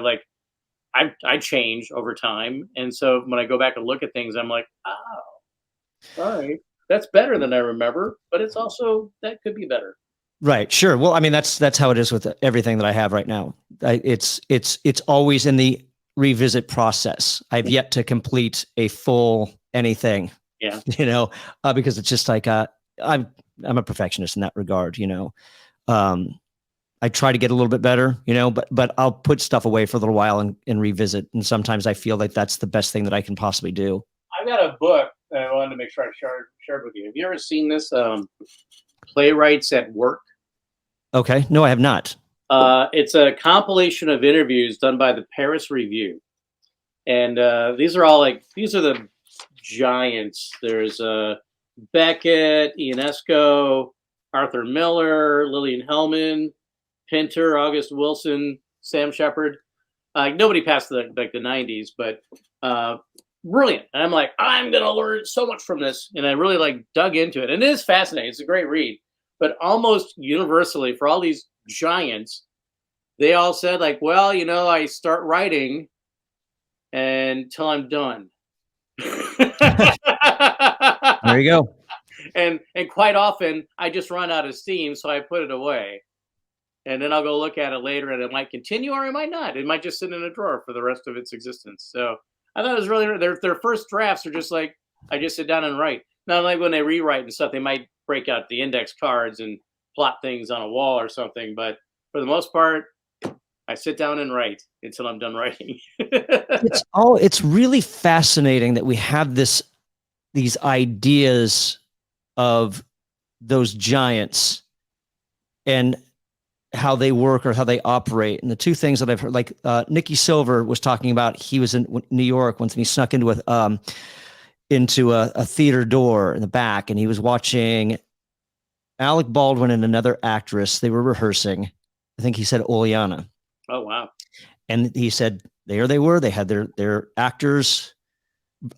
I change over time, and so when I go back and look at things, I'm like, oh, all right, that's better than I remember, but it's also, that could be better. Right. Sure. Well, I mean, that's how it is with everything that I have right now. It's always in the revisit process. I've yet to complete a full anything. Yeah. Because it's just like I'm a perfectionist in that regard. I try to get a little bit better, but I'll put stuff away for a little while and revisit. And sometimes I feel like that's the best thing that I can possibly do. I've got a book that I wanted to make sure I shared with you. Have you ever seen this? Playwrights at Work. Okay. No, I have not. It's a compilation of interviews done by the Paris Review. And these are the giants. There's Beckett, Ionesco, Arthur Miller, Lillian Hellman, Pinter, August Wilson, Sam Shepard. Nobody past the 90s, but brilliant. And I'm like, I'm going to learn so much from this. And I really dug into it. And it is fascinating. It's a great read. But almost universally, for all these giants, they all said well, I start writing until I'm done. There you go. And quite often I just run out of steam, so I put it away. And then I'll go look at it later, and it might continue or it might not. It might just sit in a drawer for the rest of its existence. So I thought it was really, their first drafts are just I just sit down and write. Not like when they rewrite and stuff, they might break out the index cards and plot things on a wall or something. But for the most part, I sit down and write until I'm done writing. It's really fascinating that we have these ideas of those giants and how they work or how they operate. And the two things that I've heard, Nikki Silver was talking about, he was in New York once and he snuck into a theater door in the back, and he was watching Alec Baldwin and another actress. They were rehearsing. I think he said Oleana. Oh, wow. And he said, there they were. They had their actors'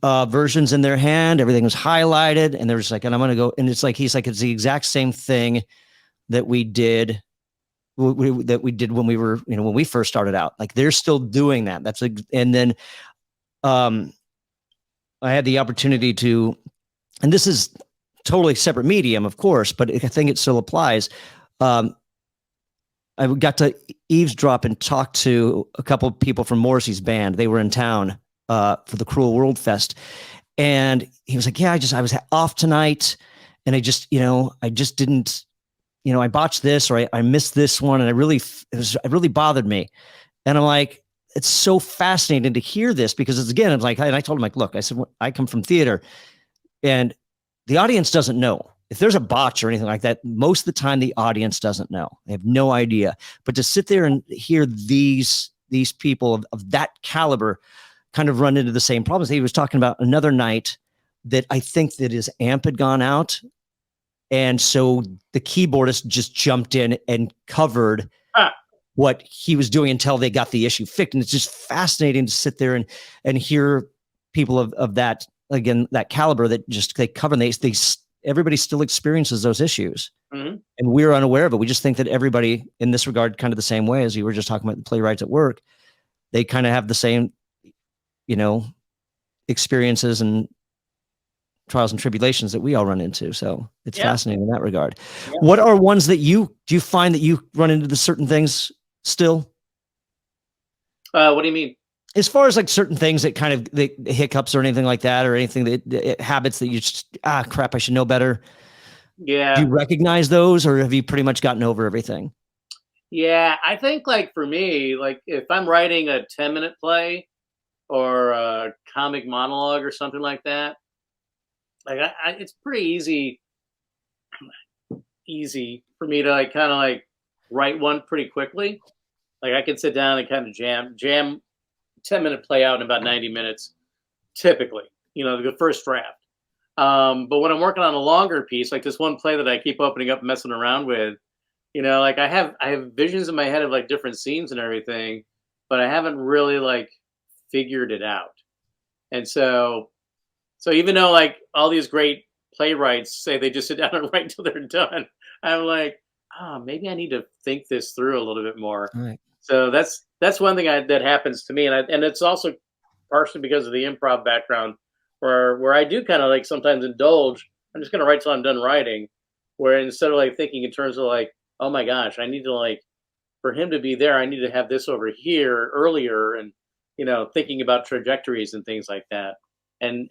versions in their hand. Everything was highlighted. And they were just and I'm going to go. And it's he's it's the exact same thing that we did when we were, when we first started out. They're still doing that. And then I had the opportunity to, and this is totally separate medium, of course, but I think it still applies. I got to eavesdrop and talk to a couple of people from Morrissey's band. They were in town for the Cruel World Fest. And he was like, yeah, I was off tonight. And I just didn't, I botched this, or I missed this one. And it really bothered me. And I'm like, it's so fascinating to hear this, because it's and I told him, look, I said, I come from theater and the audience doesn't know. If there's a botch or anything like that, most of the time the audience doesn't know. They have no idea. But to sit there and hear these people of that caliber kind of run into the same problems. He was talking about another night that I think that his amp had gone out. And so the keyboardist just jumped in and covered what he was doing until they got the issue fixed. And it's just fascinating to sit there and hear people of that, again, that caliber that just they cover, and they everybody still experiences those issues. Mm-hmm. And we're unaware of it. We just think that everybody in this regard, kind of the same way as you were just talking about the Playwrights at Work, they kind of have the same, experiences and trials and tribulations that we all run into. So it's fascinating in that regard. Yeah. What are ones that do you find that you run into the certain things still? What do you mean? As far as like certain things that kind of the hiccups or anything like that, or anything that habits that you just, crap, I should know better. Do Yeah. you recognize those, or have you pretty much gotten over everything? Yeah. I think like for me, like if I'm writing a 10-minute play or a comic monologue or something like that, like it's pretty easy for me to like kind of like write one pretty quickly. Like I can sit down and kind of jam 10-minute play out in about 90 minutes, typically, the first draft. But when I'm working on a longer piece, like this one play that I keep opening up and messing around with, like I have visions in my head of like different scenes and everything, but I haven't really like figured it out. And so even though like all these great playwrights say they just sit down and write till they're done, I'm like, maybe I need to think this through a little bit more. All right. So that's one thing that happens to me, and it's also partially because of the improv background, where I do kind of like sometimes indulge. I'm just gonna write till I'm done writing, where instead of like thinking in terms of like, oh my gosh, I need to like, for him to be there, I need to have this over here earlier, and thinking about trajectories and things like that, and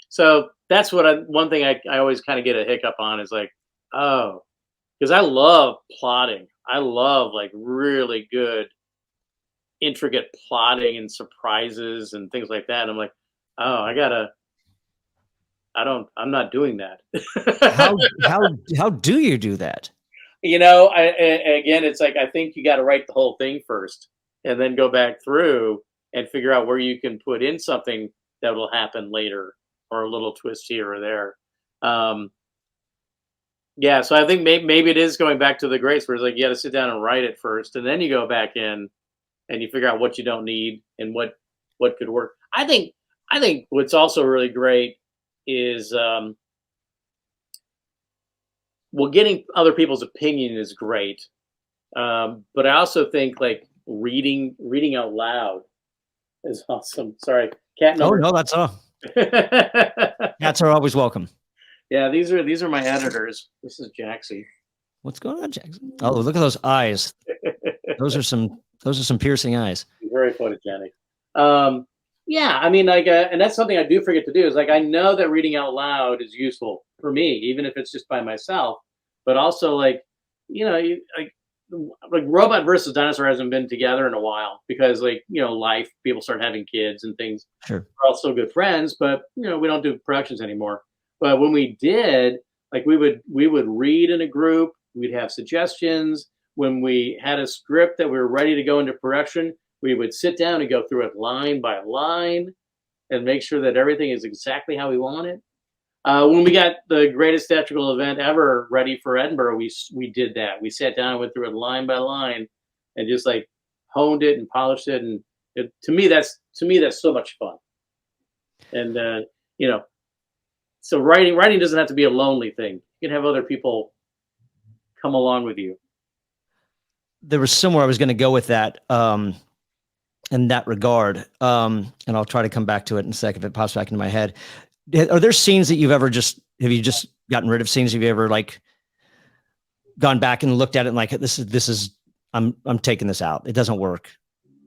so that's what one thing I always kind of get a hiccup on is like, oh, because I love plotting. I love like really good, intricate plotting and surprises and things like that. And I'm like, oh, I'm not doing that. How do you do that? Again, it's like, I think you got to write the whole thing first and then go back through and figure out where you can put in something that will happen later or a little twist here or there. Yeah, so I think maybe it is going back to the grace where it's like you got to sit down and write it first, and then you go back in and you figure out what you don't need and what could work. I think what's also really great is getting other people's opinion is great, but I also think like reading out loud is awesome. Sorry, cat number. Oh no, that's all. Cats are always welcome. Yeah, these are my editors. This is Jaxie. What's going on, Jackson? Oh, look at those eyes. Those are some piercing eyes. Very photogenic. Yeah, I mean, like, and that's something I do forget to do. Is like I know that reading out loud is useful for me, even if it's just by myself. But also, like, like Robot versus Dinosaur hasn't been together in a while because, like, life, people start having kids and things. Sure. We're all still good friends, but we don't do productions anymore. But when we did, like, we would read in a group. We'd have suggestions. When we had a script that we were ready to go into production, we would sit down and go through it line by line and make sure that everything is exactly how we want it. When we got the greatest theatrical event ever ready for Edinburgh, we did that. We sat down and went through it line by line and just like honed it and polished it. And to me, that's so much fun. And so writing doesn't have to be a lonely thing. You can have other people come along with you. There was somewhere I was going to go with that, in that regard. And I'll try to come back to it in a second if it pops back into my head. Are there scenes that have you just gotten rid of scenes? Have you ever like gone back and looked at it and like, this is, I'm taking this out. It doesn't work.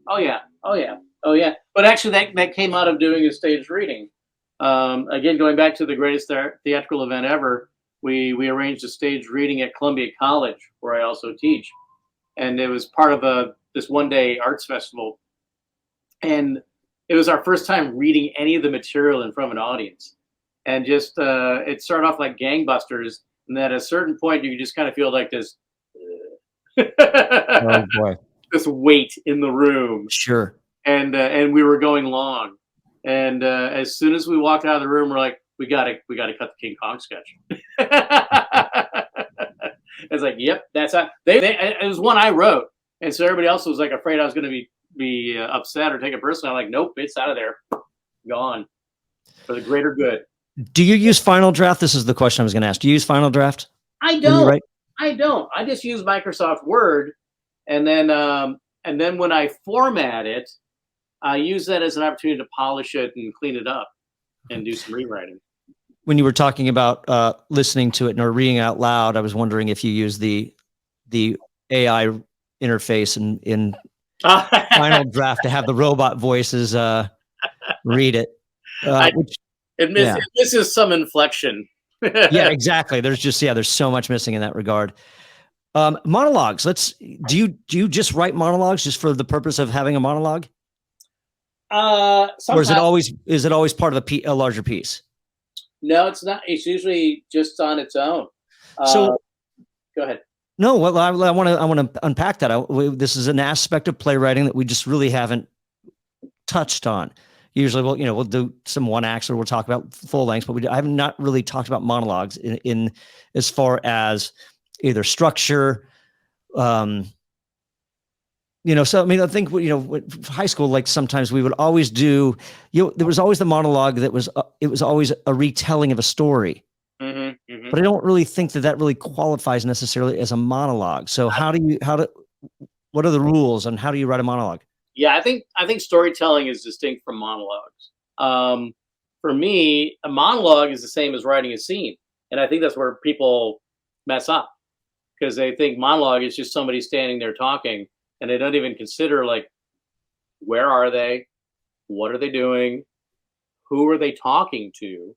Oh yeah. But actually that came out of doing a staged reading. Again, going back to the greatest theatrical event ever, we arranged a staged reading at Columbia College, where I also teach. And it was part of this one-day arts festival. And it was our first time reading any of the material in front of an audience. And just, it started off like gangbusters. And then at a certain point, you just kind of feel like this, Oh boy, this weight in the room. Sure. And we were going long. And as soon as we walked out of the room, we're like, we gotta cut the King Kong sketch. It's like, yep, that's how it was one I wrote. And so everybody else was like afraid I was going to be upset or take it personally. I'm like, nope, it's out of there, gone for the greater good. Do you use Final Draft? This is the question I was going to ask. Do you use Final Draft? I don't. I don't. I just use Microsoft Word, and then when I format it, I use that as an opportunity to polish it and clean it up and do some rewriting. When you were talking about listening to it or reading out loud, I was wondering if you use the AI interface in final draft to have the robot voices read it. Which, it misses some inflection. Yeah, exactly. There's so much missing in that regard. Monologues. Do you just write monologues just for the purpose of having a monologue? Or is it always part of a larger piece? No, it's not. It's usually just on its own. So go ahead. No, well, I want to unpack that. This is an aspect of playwriting that we just really haven't touched on. Usually, we'll do some one acts or we'll talk about full lengths, but I have not really talked about monologues in as far as either structure. So I mean, I think high school, like sometimes we would always do. There was always the monologue that was it was always a retelling of a story. Mm-hmm, mm-hmm. But I don't really think that really qualifies necessarily as a monologue. So what are the rules and how do you write a monologue? Yeah, I think storytelling is distinct from monologues. For me, a monologue is the same as writing a scene. And I think that's where people mess up, because they think monologue is just somebody standing there talking, and they don't even consider, like, where are they? What are they doing? Who are they talking to?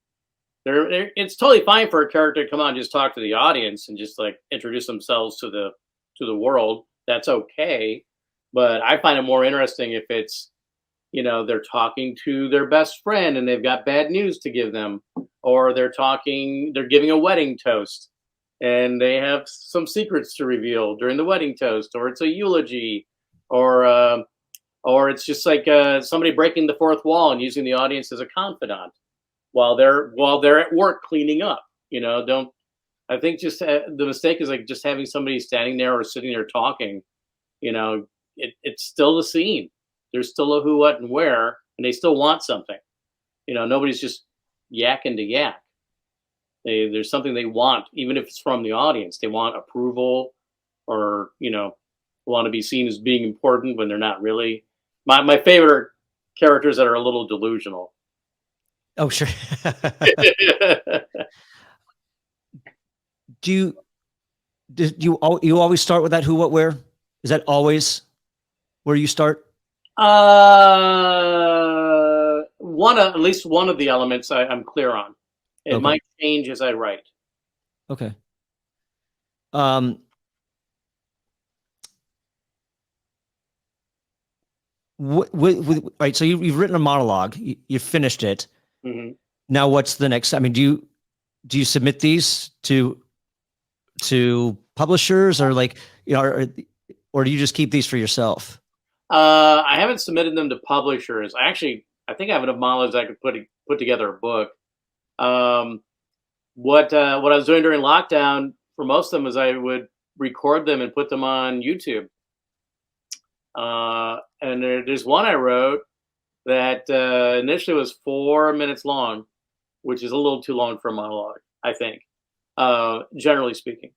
It's totally fine for a character to come on and just talk to the audience and just like introduce themselves to the world. That's okay. But I find it more interesting if it's, they're talking to their best friend and they've got bad news to give them, or they're giving a wedding toast and they have some secrets to reveal during the wedding toast, or it's a eulogy, or it's just like somebody breaking the fourth wall and using the audience as a confidant while they're at work cleaning up. I think just the mistake is like just having somebody standing there or sitting there talking. It's still the scene. There's still a who, what, and where, and they still want something. Nobody's just yakking to yak. There's something they want, even if it's from the audience. They want approval, or want to be seen as being important when they're not really. My favorite characters that are a little delusional. Oh, sure. Do you always start with that who, what, where? Is that always where you start? At least one of the elements I'm clear on. It might change as I write. Okay. Right. So you've written a monologue. You finished it. Mm-hmm. Now, what's the next? I mean, do you submit these to publishers, or or do you just keep these for yourself? I haven't submitted them to publishers. I think I have enough monologues I could put together a book. What I was doing during lockdown for most of them is I would record them and put them on YouTube. And there's one I wrote that initially was 4 minutes long, which is a little too long for a monologue, I think, generally speaking.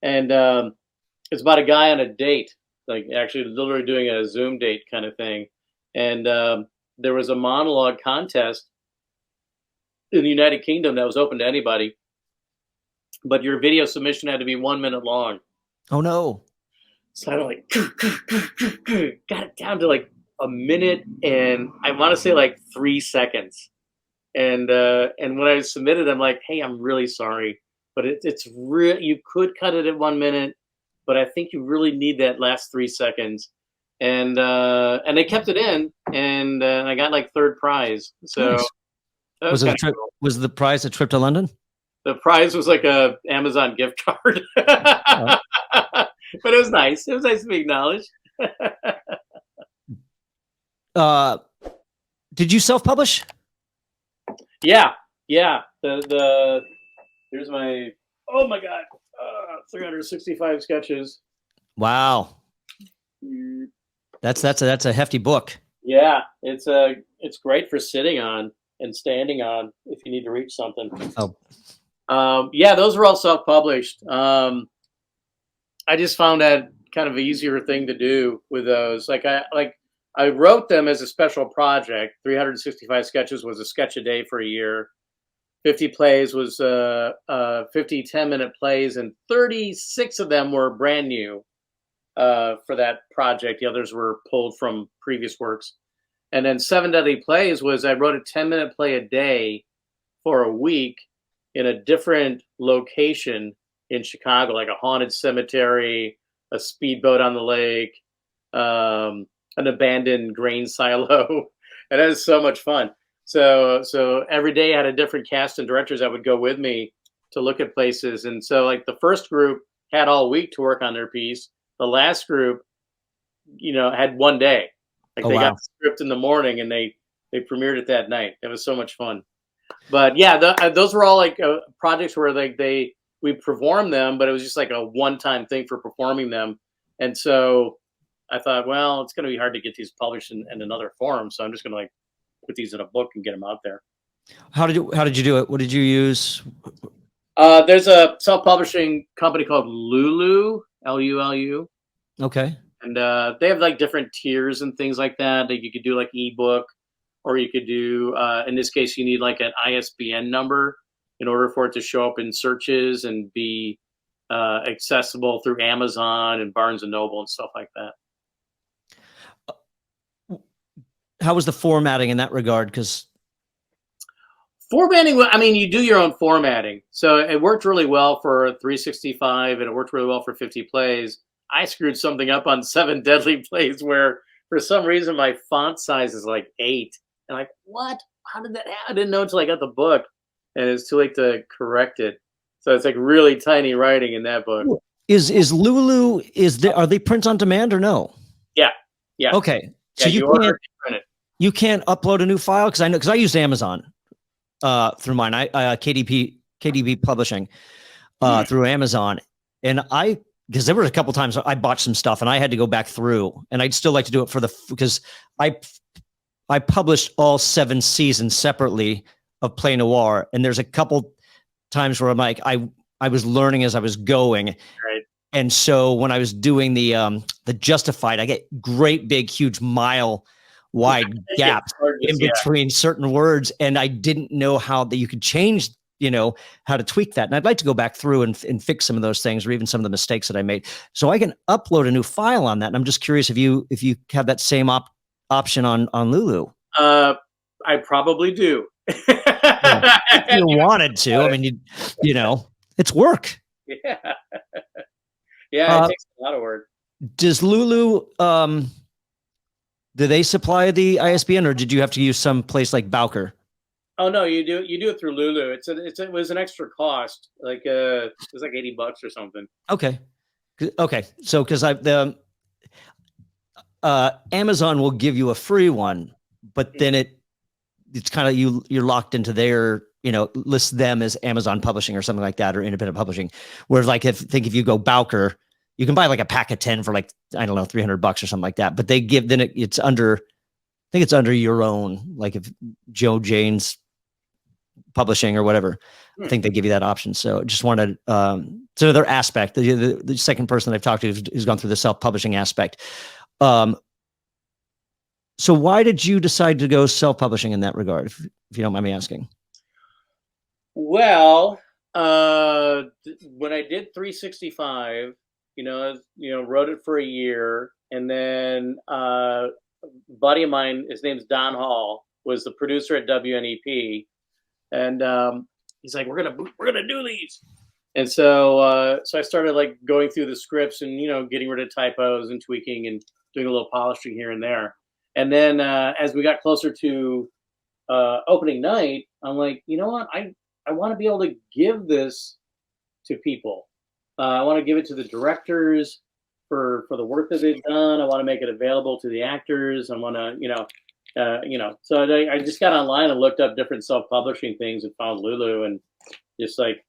And it's about a guy on a date, like actually literally doing a Zoom date kind of thing. And there was a monologue contest in the United Kingdom that was open to anybody, but your video submission had to be 1 minute long. Oh no. So I like got it down to like a minute and I want to say like 3 seconds. And when I submitted, I'm like, hey, I'm really sorry, but it's real. You could cut it at 1 minute, but I think you really need that last 3 seconds. And they kept it in, and I got like third prize. So nice. Was the prize a trip to London? The prize was like a Amazon gift card. Oh. But it was nice. It was nice to be acknowledged. Did you self-publish? Yeah. Here's my, oh my God, 365 sketches. Wow. That's a hefty book. Yeah, it's great for sitting on and standing on if you need to reach something. Oh. Yeah, those were all self-published. I just found that kind of an easier thing to do with those. I wrote them as a special project. 365 sketches was a sketch a day for a year. 50 plays was 50 10-minute plays, and 36 of them were brand new. for that project. The others were pulled from previous works. And then Seven Deadly Plays was I wrote a 10-minute play a day for a week in a different location in Chicago, like a haunted cemetery, a speedboat on the lake, an abandoned grain silo. And that is so much fun. So every day I had a different cast and directors that would go with me to look at places. And so like the first group had all week to work on their piece. The last group, had one day. Like they got the script in the morning and they premiered it that night. It was so much fun. But yeah, those were all like projects where like we performed them, but it was just like a one-time thing for performing them. And so I thought, well, it's going to be hard to get these published in another form, so I'm just going to like put these in a book and get them out there. How did you do it? What did you use? There's a self-publishing company called Lulu, Lulu. Okay. And they have like different tiers and things like that. Like you could do like ebook, or you could do, in this case, you need like an ISBN number in order for it to show up in searches and be accessible through Amazon and Barnes and Noble and stuff like that. How was the formatting in that regard? Because formatting, I mean, you do your own formatting. So it worked really well for 365 and it worked really well for 50 plays. I screwed something up on Seven Deadly Plays where for some reason my font size is like 8. And like, what? How did that happen? I didn't know until I got the book, and it's too late to correct it. So it's like really tiny writing in that book. Is Lulu, are they print on demand or no? Yeah. Yeah. Okay. Yeah, so you can't upload a new file? Because I used Amazon through mine. KDP Publishing through Amazon. And because there were a couple times I bought some stuff and I had to go back through, and I'd still like to do it because I published all 7 seasons separately of Play Noir. And there's a couple times where I'm like, I was learning as I was going. Right. And so when I was doing the Justified, I get great big, huge mile wide gaps in between certain words. And I didn't know how that you could change, how to tweak that. And I'd like to go back through and fix some of those things, or even some of the mistakes that I made. So I can upload a new file on that. And I'm just curious if you have that same option on Lulu. I probably do. If you wanted to, I mean, it's work. Yeah. Yeah, it takes a lot of work. Does Lulu, do they supply the ISBN, or did you have to use some place like Bowker? Oh no, you do it through Lulu. It was an extra cost, like it was like $80 or something. Okay. So because Amazon will give you a free one, but then it's kind of you're locked into their, list them as Amazon Publishing or something like that, or independent publishing. Whereas like if you go Bowker, you can buy like a pack of 10 for like, I don't know, $300 or something like that. But they give, then it's under, I think it's under your own, like if Joe Jane's Publishing or whatever, I think they give you that option. So just wanted, so their aspect, the second person that I've talked to who's gone through the self-publishing aspect. So why did you decide to go self-publishing in that regard, if you don't mind me asking? Well, when I did 365, wrote it for a year, and then a buddy of mine, his name's Don Hall, was the producer at WNEP, and he's like, "We're gonna do these," and so I started like going through the scripts and getting rid of typos and tweaking and doing a little polishing here and there, and then as we got closer to opening night, I'm like, you know what, I want to be able to give this to people. I want to give it to the directors for the work that they've done. I want to make it available to the actors. I want to, So I just got online and looked up different self-publishing things and found Lulu, and just like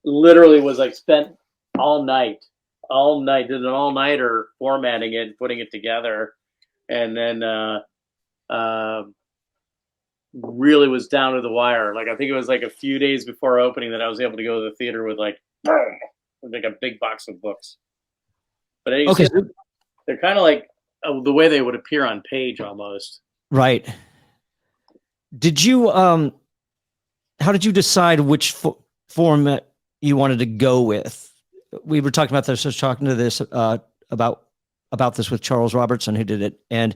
literally was like spent all night, did an all-nighter formatting it, putting it together, and then really was down to the wire. Like I think it was like a few days before opening that I was able to go to the theater with like a big box of books. But okay, they're kind of like the way they would appear on page almost. Right. Did you how did you decide which format you wanted to go with? we were talking about this. I was talking to this about this with Charles Robertson, who did it, and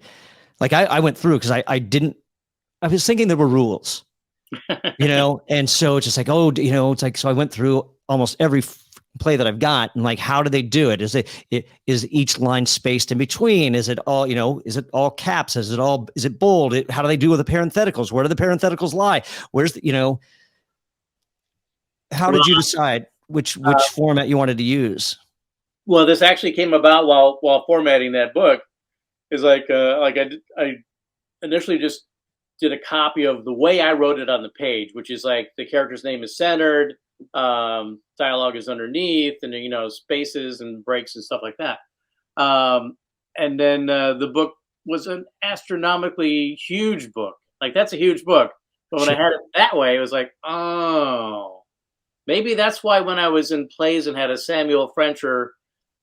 like I went through because I was thinking there were rules, and so it's just like, oh, it's like, so I went through almost every play that I've got, and like, how do they do it? Is each line spaced in between? Is it all, is it all caps? Is it bold? How do they do with the parentheticals? Where do the parentheticals lie? Where's how did you decide which format you wanted to use? Well, this actually came about while formatting that book. Is like I initially just did a copy of the way I wrote it on the page, which is like the character's name is centered, dialogue is underneath, and spaces and breaks and stuff like that. And then the book was an astronomically huge book. Like, that's a huge book. But when I had it that way, it was like, oh, maybe that's why when I was in plays and had a Samuel Frencher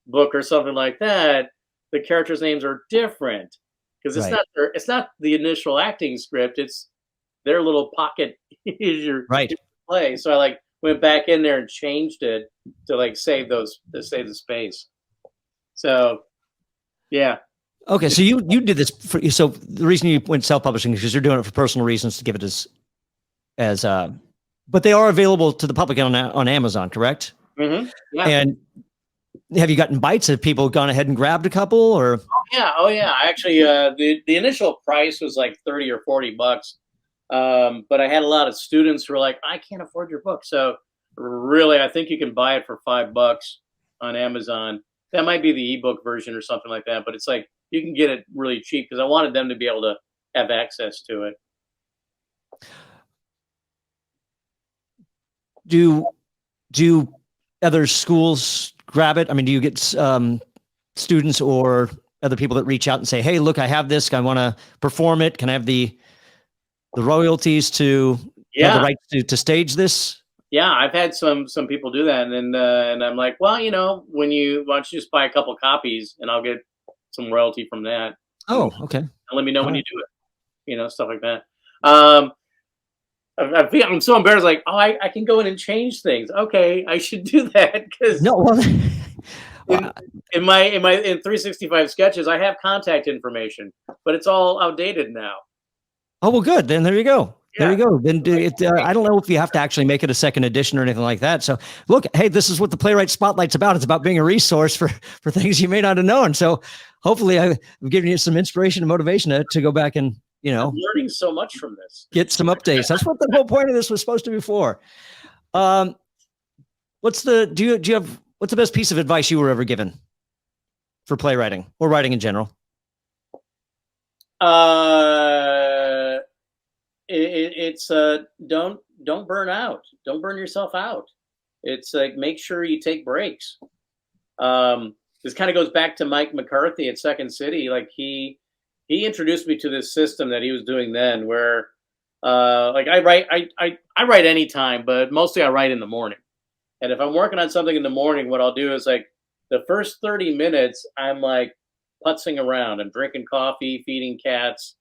book or something like that, the characters' names are different, because it's not the initial acting script; it's their little pocket is your play. So I like went back in there and changed it to like save the space. So yeah. Okay, so you did this so the reason you went self-publishing is because you're doing it for personal reasons, to give it as but they are available to the public on Amazon, correct? Mm-hmm. Yeah. And have you gotten bites? Have people gone ahead and grabbed a couple, or? Oh yeah. Actually, the initial price was like $30 or $40. But I had a lot of students who were like, I can't afford your book. So really, I think you can buy it for $5 on Amazon. That might be the ebook version or something like that. But it's like, you can get it really cheap, because I wanted them to be able to have access to it. Do other schools grab it? I mean, do you get students or other people that reach out and say, hey, look, I have this, I want to perform it. Can I have the royalties to have the right to stage this? Yeah, I've had some people do that. And I'm like, well, why don't you just buy a couple copies and I'll get some royalty from that. Oh, okay. And let me know when you do it, stuff like that. I'm so embarrassed. Like, oh, I can go in and change things. Okay, I should do that, because in 365 sketches, I have contact information, but it's all outdated now. Oh, well, good. Then there you go. There you go. Then I don't know if you have to actually make it a second edition or anything like that. So look, hey, this is what the Playwright Spotlight's about. It's about being a resource for things you may not have known. So hopefully I've given you some inspiration and motivation to go back and, I'm learning so much from this. Get some updates. That's what the whole point of this was supposed to be for. What's the best piece of advice you were ever given for playwriting or writing in general? It's don't burn out. Don't burn yourself out. It's like, make sure you take breaks. This kind of goes back to Mike McCarthy at Second City. Like, he introduced me to this system that he was doing then, where like I write anytime, but mostly I write in the morning. And if I'm working on something in the morning, what I'll do is, like, the first 30 minutes, I'm like putzing around. I'm drinking coffee, feeding cats,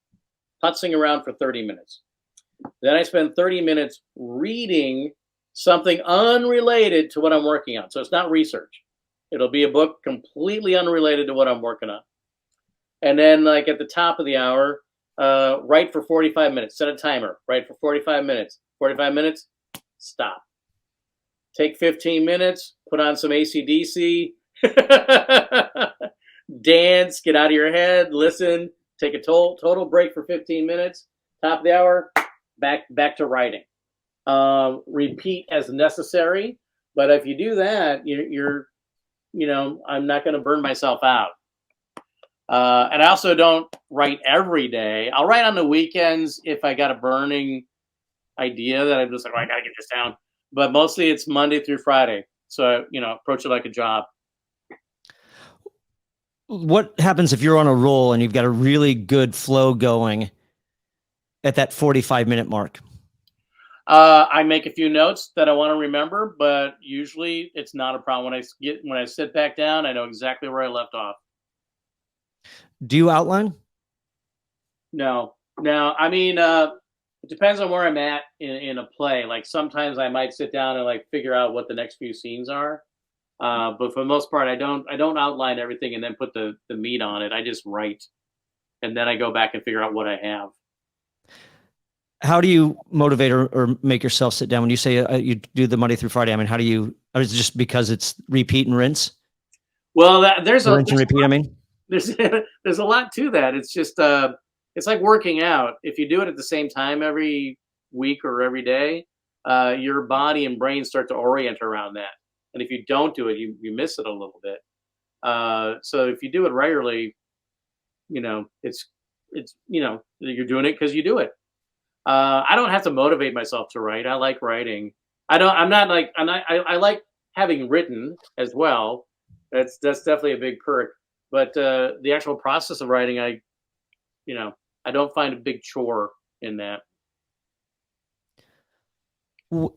putzing around for 30 minutes. Then I spend 30 minutes reading something unrelated to what I'm working on. So it's not research. It'll be a book completely unrelated to what I'm working on. And then, like, at the top of the hour, write for 45 minutes. Set a timer. Write for 45 minutes. 45 minutes, stop. Take 15 minutes. Put on some AC/DC. Dance. Get out of your head. Listen. Take a total break for 15 minutes. Top of the hour, back to writing. Repeat as necessary. But if you do that, I'm not going to burn myself out. And I also don't write every day. I'll write on the weekends if I got a burning idea that I'm just like, oh, I got to get this down. But mostly it's Monday through Friday. So, approach it like a job. What happens if you're on a roll and you've got a really good flow going at that 45-minute mark? I make a few notes that I want to remember, but usually it's not a problem. When I sit back down, I know exactly where I left off. Do you outline? No. I mean, it depends on where I'm at in a play. Like, sometimes I might sit down and like figure out what the next few scenes are. But for the most part, I don't outline everything and then put the meat on it. I just write, and then I go back and figure out what I have. How do you motivate or make yourself sit down when you say you do the Monday through Friday? I mean, how do you? Or is it just because it's repeat and rinse? Well, there's Rinse and repeat. I mean, there's there's a lot to that. It's just it's like working out. If you do it at the same time every week or every day, your body and brain start to orient around that. And if you don't do it, you miss it a little bit. So if you do it regularly, it's you're doing it because you do it. I don't have to motivate myself to write. I like writing. I like having written as well. That's definitely a big perk. But the actual process of writing, I don't find a big chore in that.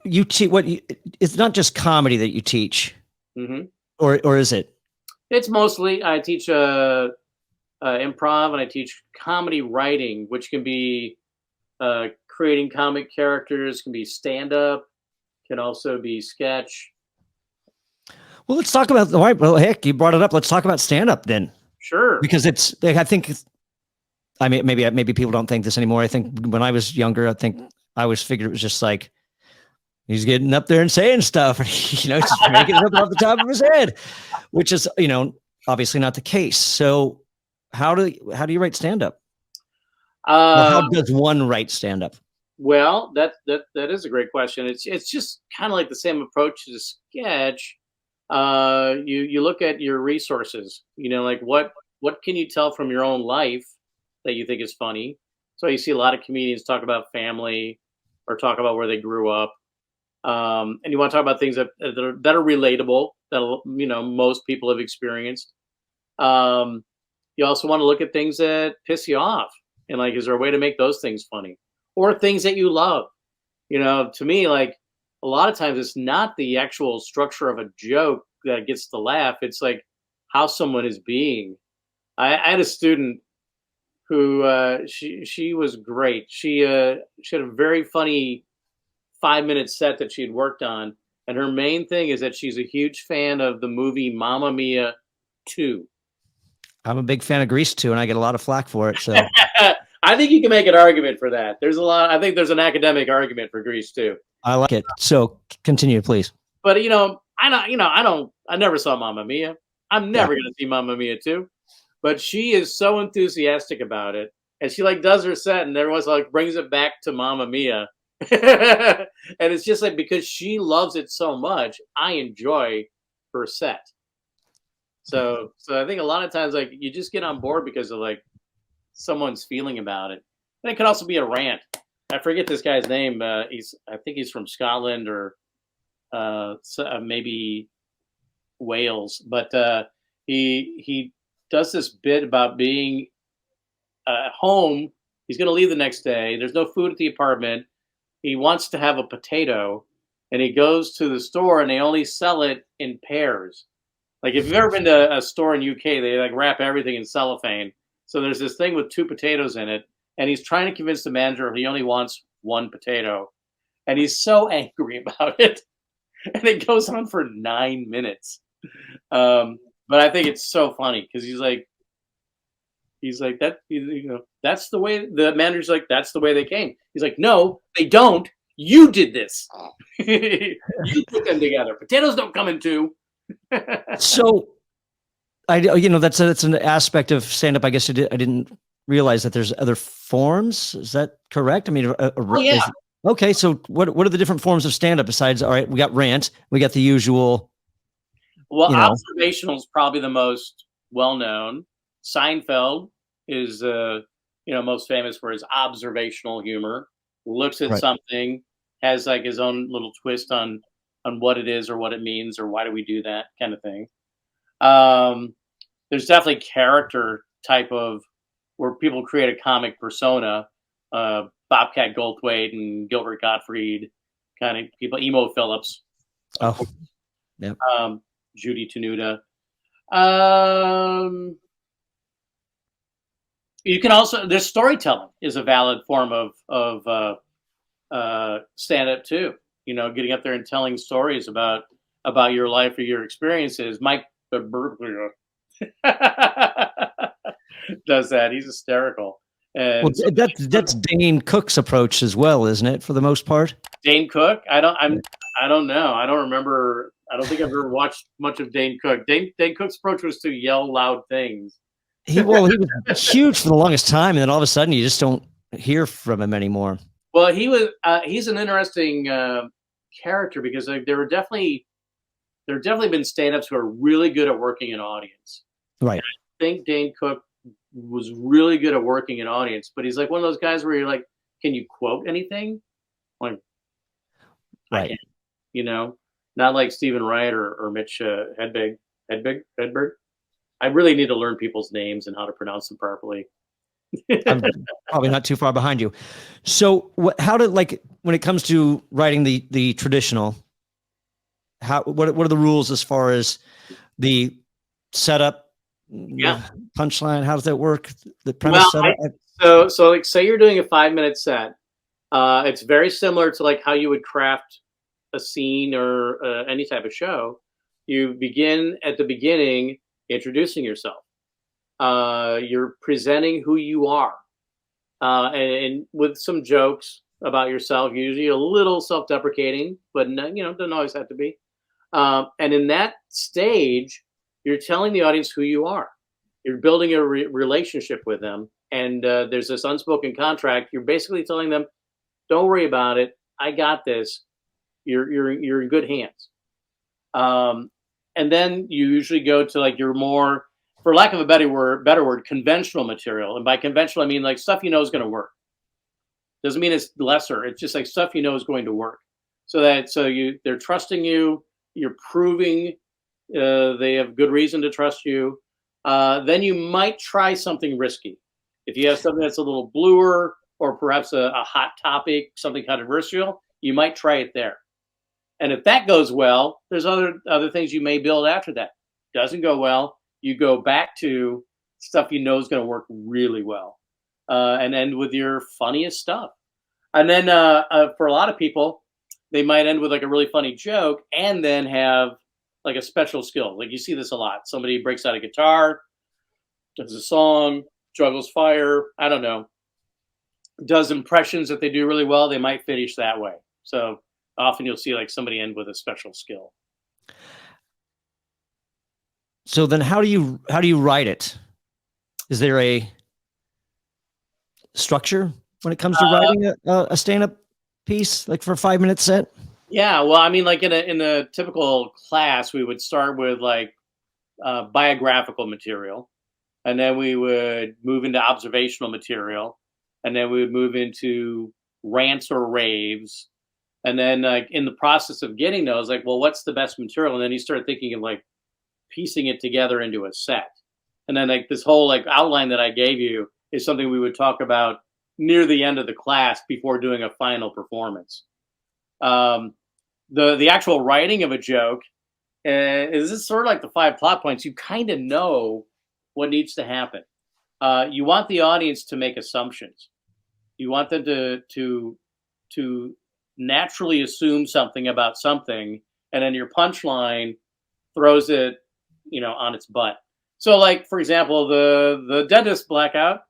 You teach it's not just comedy that you teach, Mm-hmm. or is it? It's mostly I teach improv and I teach comedy writing, which can be creating comic characters, can be stand up, can also be sketch. Well, let's talk about well, heck, you brought it up. Let's talk about stand up then. Sure. Because I think, I mean, maybe people don't think this anymore. I think when I was younger, I always figured it was just like, he's getting up there and saying stuff, just making it up off the top of his head, which is, obviously not the case. So how do you write stand up? How does one write stand up? Well, that is a great question. It's just kind of like the same approach to sketch. You look at your resources, like what can you tell from your own life that you think is funny? So you see a lot of comedians talk about family or talk about where they grew up. And you want to talk about things that are relatable, that most people have experienced. You also want to look at things that piss you off, and like, is there a way to make those things funny, or things that you love? To me, like a lot of times, it's not the actual structure of a joke that gets the laugh. It's like how someone is being. I had a student who she was great. She had a very funny 5-minute set that she had worked on, and her main thing is that she's a huge fan of the movie Mamma Mia 2. I'm a big fan of Grease too, and I get a lot of flack for it. So I think you can make an argument for that. I think there's an academic argument for Grease too. I like it. So continue, please. But I never saw Mamma Mia. I'm never going to see Mamma Mia 2. But she is so enthusiastic about it, and she like does her set, and everyone's like brings it back to Mamma Mia. And it's just like, because she loves it so much, I enjoy her set. So I think a lot of times, like, you just get on board because of like someone's feeling about it. And it could also be a rant. I forget this guy's name. I think he's from Scotland or maybe Wales, but he does this bit about being at home. He's going to leave the next day. There's no food at the apartment. He wants to have a potato, and he goes to the store, and they only sell it in pairs. Like, if you've ever been to a store in UK, they like wrap everything in cellophane. So there's this thing with 2 potatoes in it, and he's trying to convince the manager he only wants 1 potato. And he's so angry about it. And it goes on for 9 minutes. But I think it's so funny because he's like that, that's the way the manager's like, that's the way they came. He's like, no, they don't. You did this. You put them together. Potatoes don't come in 2. So that's an aspect of stand-up. I guess I didn't realize that there's other forms. Is that correct? I mean, yeah. Okay. So what are the different forms of stand-up besides, all right, we got rant, we got the usual. Well, observational is probably the most well-known. Seinfeld is, most famous for his observational humor. Looks at something, has like his own little twist on what it is or what it means or why do we do that kind of thing. There's definitely character type of where people create a comic persona. Bobcat Goldthwait and Gilbert Gottfried kind of people. Emo Phillips. Oh, yeah. Judy Tenuta. You can also, there's storytelling is a valid form of stand-up too. Getting up there and telling stories about about your life or your experiences. Mike does that. He's hysterical. And Well, so that's Dane Cook's approach as well, isn't it? For the most part. Dane Cook, I don't know. I don't remember. I don't think I've ever watched much of Dane Cook. Dane Cook's approach was to yell loud things. He was huge for the longest time, and then all of a sudden you just don't hear from him anymore. Well, he's an interesting character because there have definitely been stand-ups who are really good at working an audience. Right. And I think Dane Cook was really good at working an audience, but he's like one of those guys where you're like, can you quote anything? Like, right. I can't, you know, not like Stephen Wright or Mitch Hedberg. I really need to learn people's names and how to pronounce them properly. I'm probably not too far behind you. So how did, like, when it comes to writing the traditional, what are the rules as far as the setup, punchline? How does that work? The premise setup? So like, say you're doing a 5-minute set. It's very similar to like how you would craft a scene or any type of show. You begin at the beginning, introducing yourself. You're presenting who you are, and with some jokes about yourself, usually a little self-deprecating, but doesn't always have to be. And in that stage, you're telling the audience who you are. You're building a relationship with them, and there's this unspoken contract. You're basically telling them, "Don't worry about it. I got this. You're in good hands." And then you usually go to like your more, for lack of a better word, conventional material. And by conventional, I mean like stuff you know is going to work. Doesn't mean it's lesser. It's just like stuff you know is going to work. They're trusting you. You're proving they have good reason to trust you. Then you might try something risky. If you have something that's a little bluer or perhaps a hot topic, something controversial, you might try it there. And if that goes well, there's other things you may build after that. Doesn't go well, you go back to stuff you know is going to work really well, and end with your funniest stuff. And then for a lot of people, they might end with like a really funny joke and then have like a special skill. Like you see this a lot. Somebody breaks out a guitar, does a song, juggles fire, I don't know, does impressions that they do really well. They might finish that way. So often you'll see like somebody end with a special skill. So then how do you write it? Is there a structure when it comes to writing a stand-up piece, like for a 5-minute set? Yeah, well, I mean, like in a typical class, we would start with like biographical material, and then we would move into observational material, and then we would move into rants or raves, and then like in the process of getting those, like, well, what's the best material? And then you start thinking of like piecing it together into a set, and then like this whole like outline that I gave you is something we would talk about near the end of the class before doing a final performance. The actual writing of a joke is sort of like the 5 plot points. You kind of know what needs to happen. You want the audience to make assumptions. You want them to naturally assume something about something, and then your punchline throws it, on its butt. So, like for example, the dentist blackout.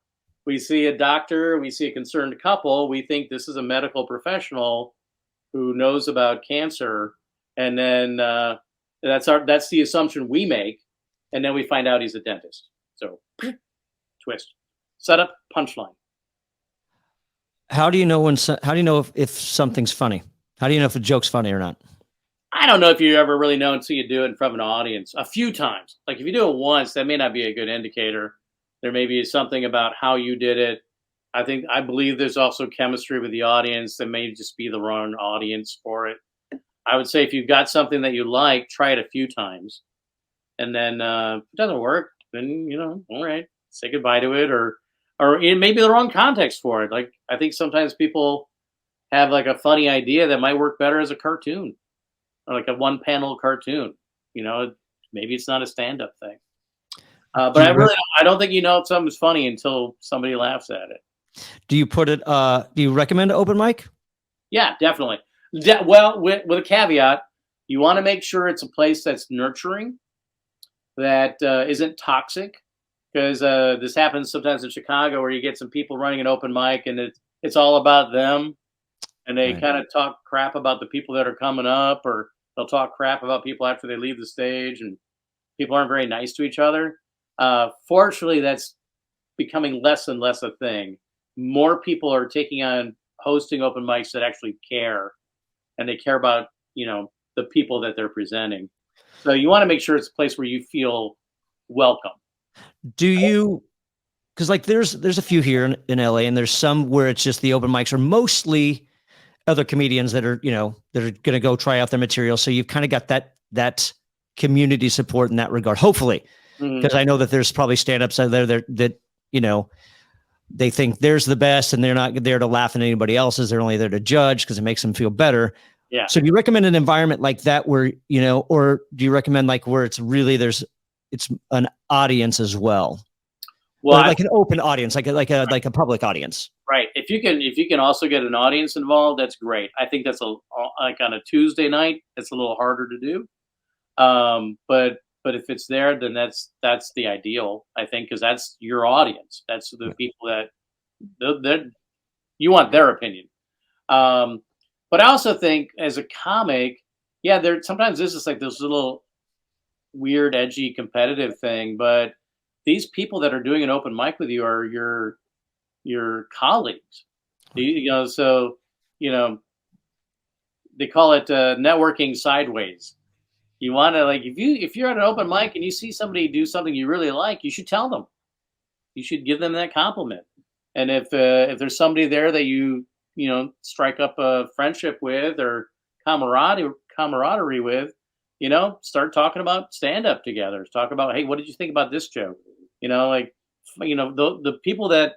We see a doctor. We see a concerned couple. We think this is a medical professional who knows about cancer, and then that's the assumption we make, and then we find out he's a dentist. So twist, setup, punchline. How do you know if something's funny? How do you know if a joke's funny or not? I don't know if you ever really know until you do it in front of an audience a few times. Like if you do it once, that may not be a good indicator. There may be something about how you did it. I believe there's also chemistry with the audience that may just be the wrong audience for it. I would say if you've got something that you like, try it a few times. And then if it doesn't work, then, all right, say goodbye to it, or it may be the wrong context for it. Like I think sometimes people have like a funny idea that might work better as a cartoon, or like a 1-panel cartoon. Maybe it's not a stand-up thing. But I don't think if something's funny until somebody laughs at it. Do you do you recommend open mic? Yeah, definitely. Well, with a caveat, You want to make sure it's a place that's nurturing, that isn't toxic, because this happens sometimes in Chicago where you get some people running an open mic and it's all about them, and they Right. kind of talk crap about the people that are coming up, or they'll talk crap about people after they leave the stage, and people aren't very nice to each other. Fortunately, that's becoming less and less a thing. More people are taking on hosting open mics that actually care, and they care about, the people that they're presenting. So you want to make sure it's a place where you feel welcome. Do you, because like there's a few here in LA, and there's some where it's just the open mics are mostly other comedians that are, that are going to go try out their material. So you've kind of got that community support in that regard, hopefully, because I know that there's probably stand-ups out there that they think theirs the best, and they're not there to laugh at anybody else's. They're only there to judge because it makes them feel better. Yeah. So do you recommend an environment like that where, or do you recommend like where it's really it's an audience as well? Well, like an open audience, like a public audience. Right. If you can also get an audience involved, that's great. I think that's like on a Tuesday night, it's a little harder to do. But if it's there, then that's the ideal, I think, because that's your audience. That's the people that you want their opinion. But I also think as a comic, there sometimes this is like this little weird, edgy, competitive thing. But these people that are doing an open mic with you are your colleagues. So they call it networking sideways. You want to, like, if you're at an open mic and you see somebody do something you really like, you should tell them. You should give them that compliment. And if there's somebody there that you strike up a friendship with or camaraderie with, start talking about stand up together. Talk about, hey, what did you think about this joke? The people that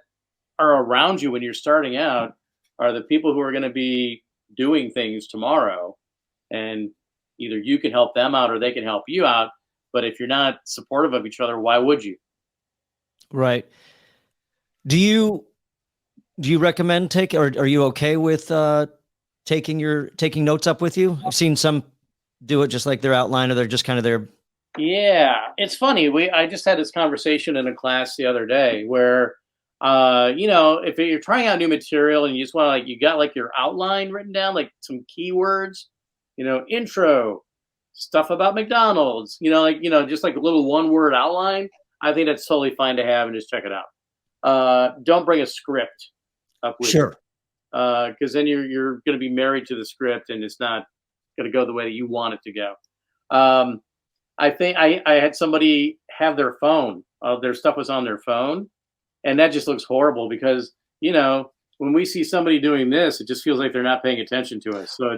are around you when you're starting out are the people who are going to be doing things tomorrow, and either you can help them out or they can help you out. But if you're not supportive of each other, why would you? Right. Do you recommend or are you okay with taking notes up with you? I've seen some do it just like their outline, or they're just kind of there. Yeah, it's funny. I just had this conversation in a class the other day where, if you're trying out new material and you just want to, like, you got like your outline written down, like some keywords, intro, stuff about McDonald's, just like a little 1-word outline. I think that's totally fine to have and just check it out. Don't bring a script up with you. Because then you're going to be married to the script and it's not going to go the way that you want it to go. I think I had somebody have their phone. Their stuff was on their phone, and that just looks horrible because when we see somebody doing this, it just feels like they're not paying attention to us. So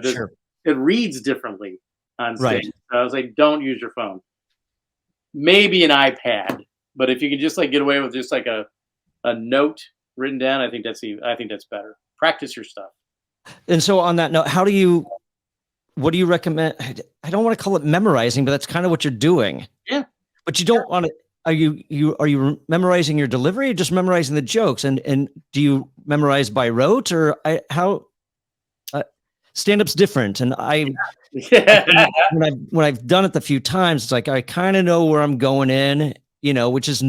it reads differently on stage. Right. So I was like, don't use your phone. Maybe an iPad, but if you can just like get away with just like a note written down, I think that's better. Practice your stuff. And so on that note, what do you recommend? I don't want to call it memorizing, but that's kind of what you're doing. Yeah. But you don't want to. Are you memorizing your delivery, or just memorizing the jokes? And do you memorize by rote, or how? Stand-up's different, and when I've done it a few times, it's like I kind of know where I'm going in, which is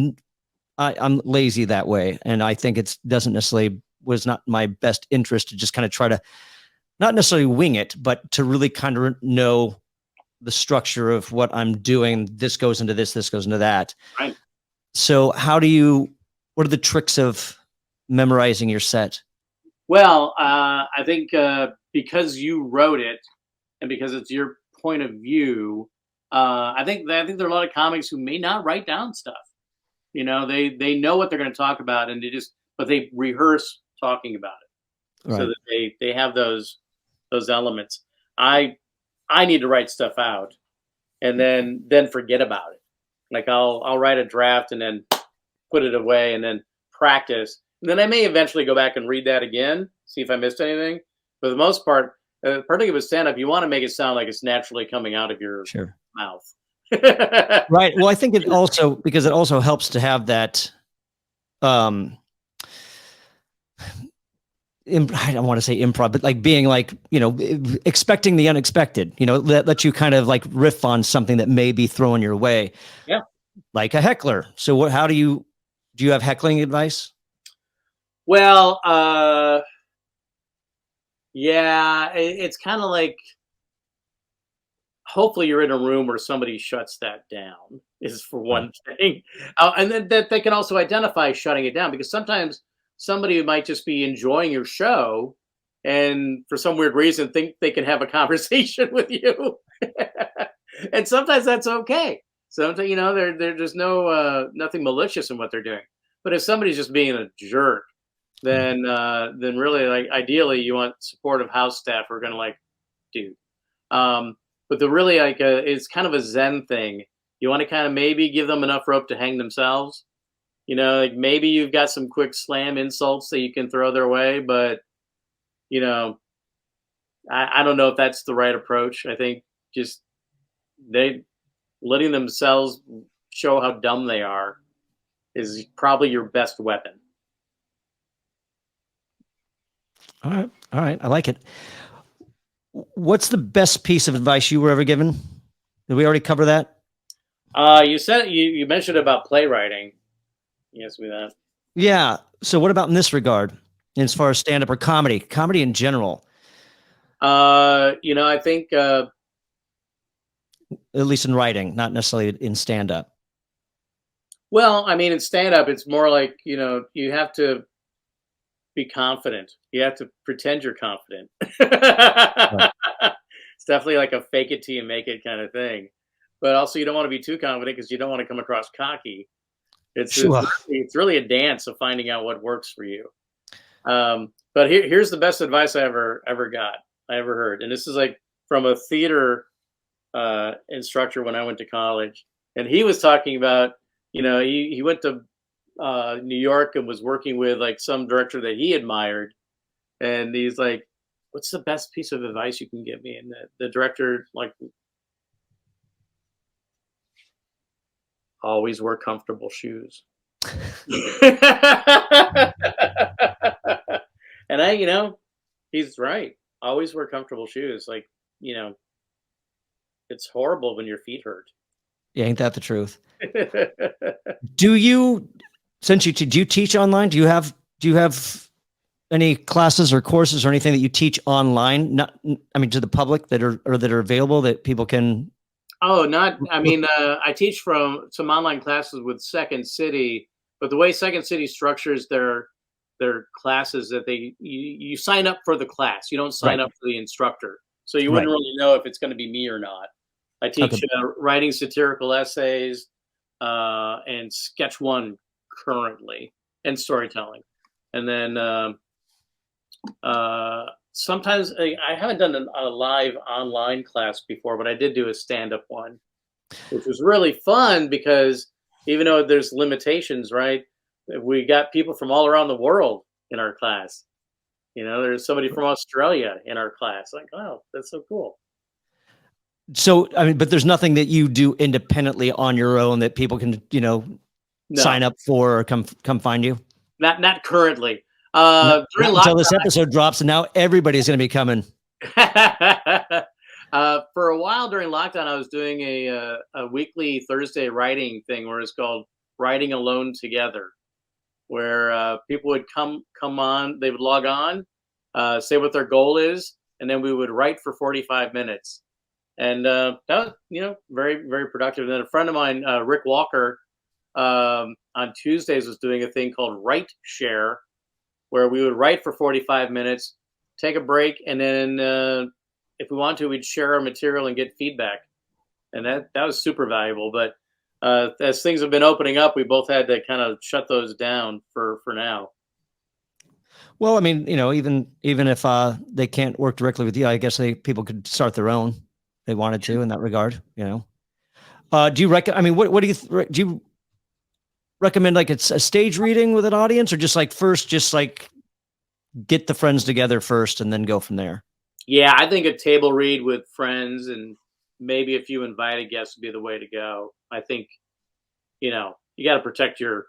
I'm lazy that way, and I think it was not my best interest to just kind of try to not necessarily wing it, but to really kind of know the structure of what I'm doing. This goes into this goes into that. Right. So what are the tricks of memorizing your set? Well, I think because you wrote it and because it's your point of view, I think there are a lot of comics who may not write down stuff. They know what they're going to talk about, and but they rehearse talking about it, right, so that they have those elements. I need to write stuff out and then forget about it. Like I'll write a draft and then put it away and then practice. And then I may eventually go back and read that again, see if I missed anything. But for the most part, particularly with stand-up, you want to make it sound like it's naturally coming out of your mouth. Right. Well, I think it also helps to have that. I don't want to say improv, but like being like, expecting the unexpected, let you kind of like riff on something that may be thrown your way. Yeah. Like a heckler. So how do you have heckling advice? Well, yeah, it's kind of like, hopefully you're in a room where somebody shuts that down, is for one thing. And then that they can also identify shutting it down, because sometimes somebody might just be enjoying your show and for some weird reason think they can have a conversation with you. And sometimes that's okay. Sometimes, there's no nothing malicious in what they're doing. But if somebody's just being a jerk, then really, like, ideally you want supportive house staff who are going to, like, dude. But the really, like, it's kind of a Zen thing. You want to kind of maybe give them enough rope to hang themselves. Like, maybe you've got some quick slam insults that you can throw their way, but I don't know if that's the right approach. I think just letting themselves show how dumb they are is probably your best weapon. All right. I like it. What's the best piece of advice you were ever given? Did we already cover that? You said you mentioned about playwriting. You asked me that. Yeah. So what about in this regard, as far as stand-up or comedy in general? I think at least in writing, not necessarily in stand-up. Well, I mean, in stand-up, it's more like, you have to be confident. You have to pretend you're confident. Right. It's definitely like a fake it till you make it kind of thing. But also, you don't want to be too confident because you don't want to come across cocky. It's really a dance of finding out what works for you. But here's the best advice I ever heard, and this is like from a theater instructor when I went to college, and he was talking about, he went to New York and was working with like some director that he admired, and he's like, "What's the best piece of advice you can give me?" And the director, like, always wear comfortable shoes. And he's right. Always wear comfortable shoes. Like, it's horrible when your feet hurt. Yeah, ain't that the truth? Do you teach online? Do you have any classes or courses or anything that you teach online? To the public that are available that people can. Oh, I teach from some online classes with Second City, but the way Second City structures their classes, that you sign up for the class. You don't sign up for the instructor. So you wouldn't really know if it's going to be me or not. I teach writing satirical essays and sketch one currently, and storytelling. And then sometimes I haven't done a live online class before, but I did do a stand-up one, which was really fun because even though there's limitations, right? We got people from all around the world in our class. There's somebody from Australia in our class. Like, wow, that's so cool. So, but there's nothing that you do independently on your own that people can, sign up for or come find you? Not currently. Not until this episode drops, and now everybody's going to be coming. For a while during lockdown, I was doing a weekly Thursday writing thing where it's called Writing Alone Together, where people would come on, they would log on, say what their goal is, and then we would write for 45 minutes. And that was, very, very productive. And then a friend of mine, Rick Walker, on Tuesdays was doing a thing called Write Share, where we would write for 45 minutes, take a break, and then if we want to, we'd share our material and get feedback. And that was super valuable. But as things have been opening up, we both had to kind of shut those down for now. Well, even if they can't work directly with you, I guess people could start their own. They wanted to in that regard, do you recommend? What do you recommend? Like, it's a stage reading with an audience, or just like first, just like get the friends together first and then go from there? Yeah, I think a table read with friends and maybe a few invited guests would be the way to go. I think, you got to protect your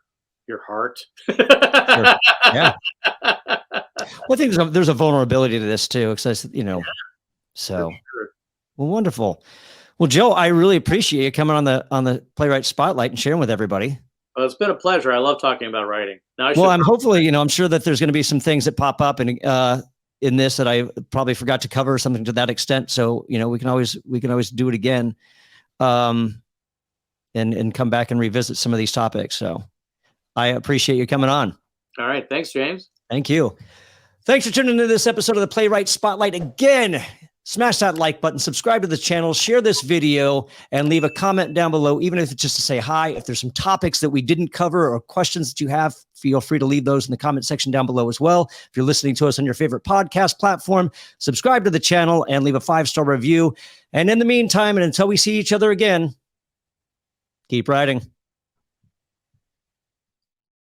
heart. Sure. Yeah. Well, I think there's a vulnerability to this too, because so Sure. well, wonderful. Well, Joe, I really appreciate you coming on the Playwright Spotlight and sharing with everybody. Well, it's been a pleasure. I love talking about writing. Now, I'm hopefully, I'm sure that there's going to be some things that pop up in this that I probably forgot to cover, something to that extent. So, we can always do it again, and come back and revisit some of these topics. So I appreciate you coming on. All right. Thanks, James. Thank you. Thanks for tuning into this episode of the Playwright Spotlight. Again, smash that like button, subscribe to the channel, share this video, and leave a comment down below, even if it's just to say hi. If there's some topics that we didn't cover or questions that you have, feel free to leave those in the comment section down below as well. If you're listening to us on your favorite podcast platform, subscribe to the channel and leave a 5-star review. And in the meantime, and until we see each other again, keep writing.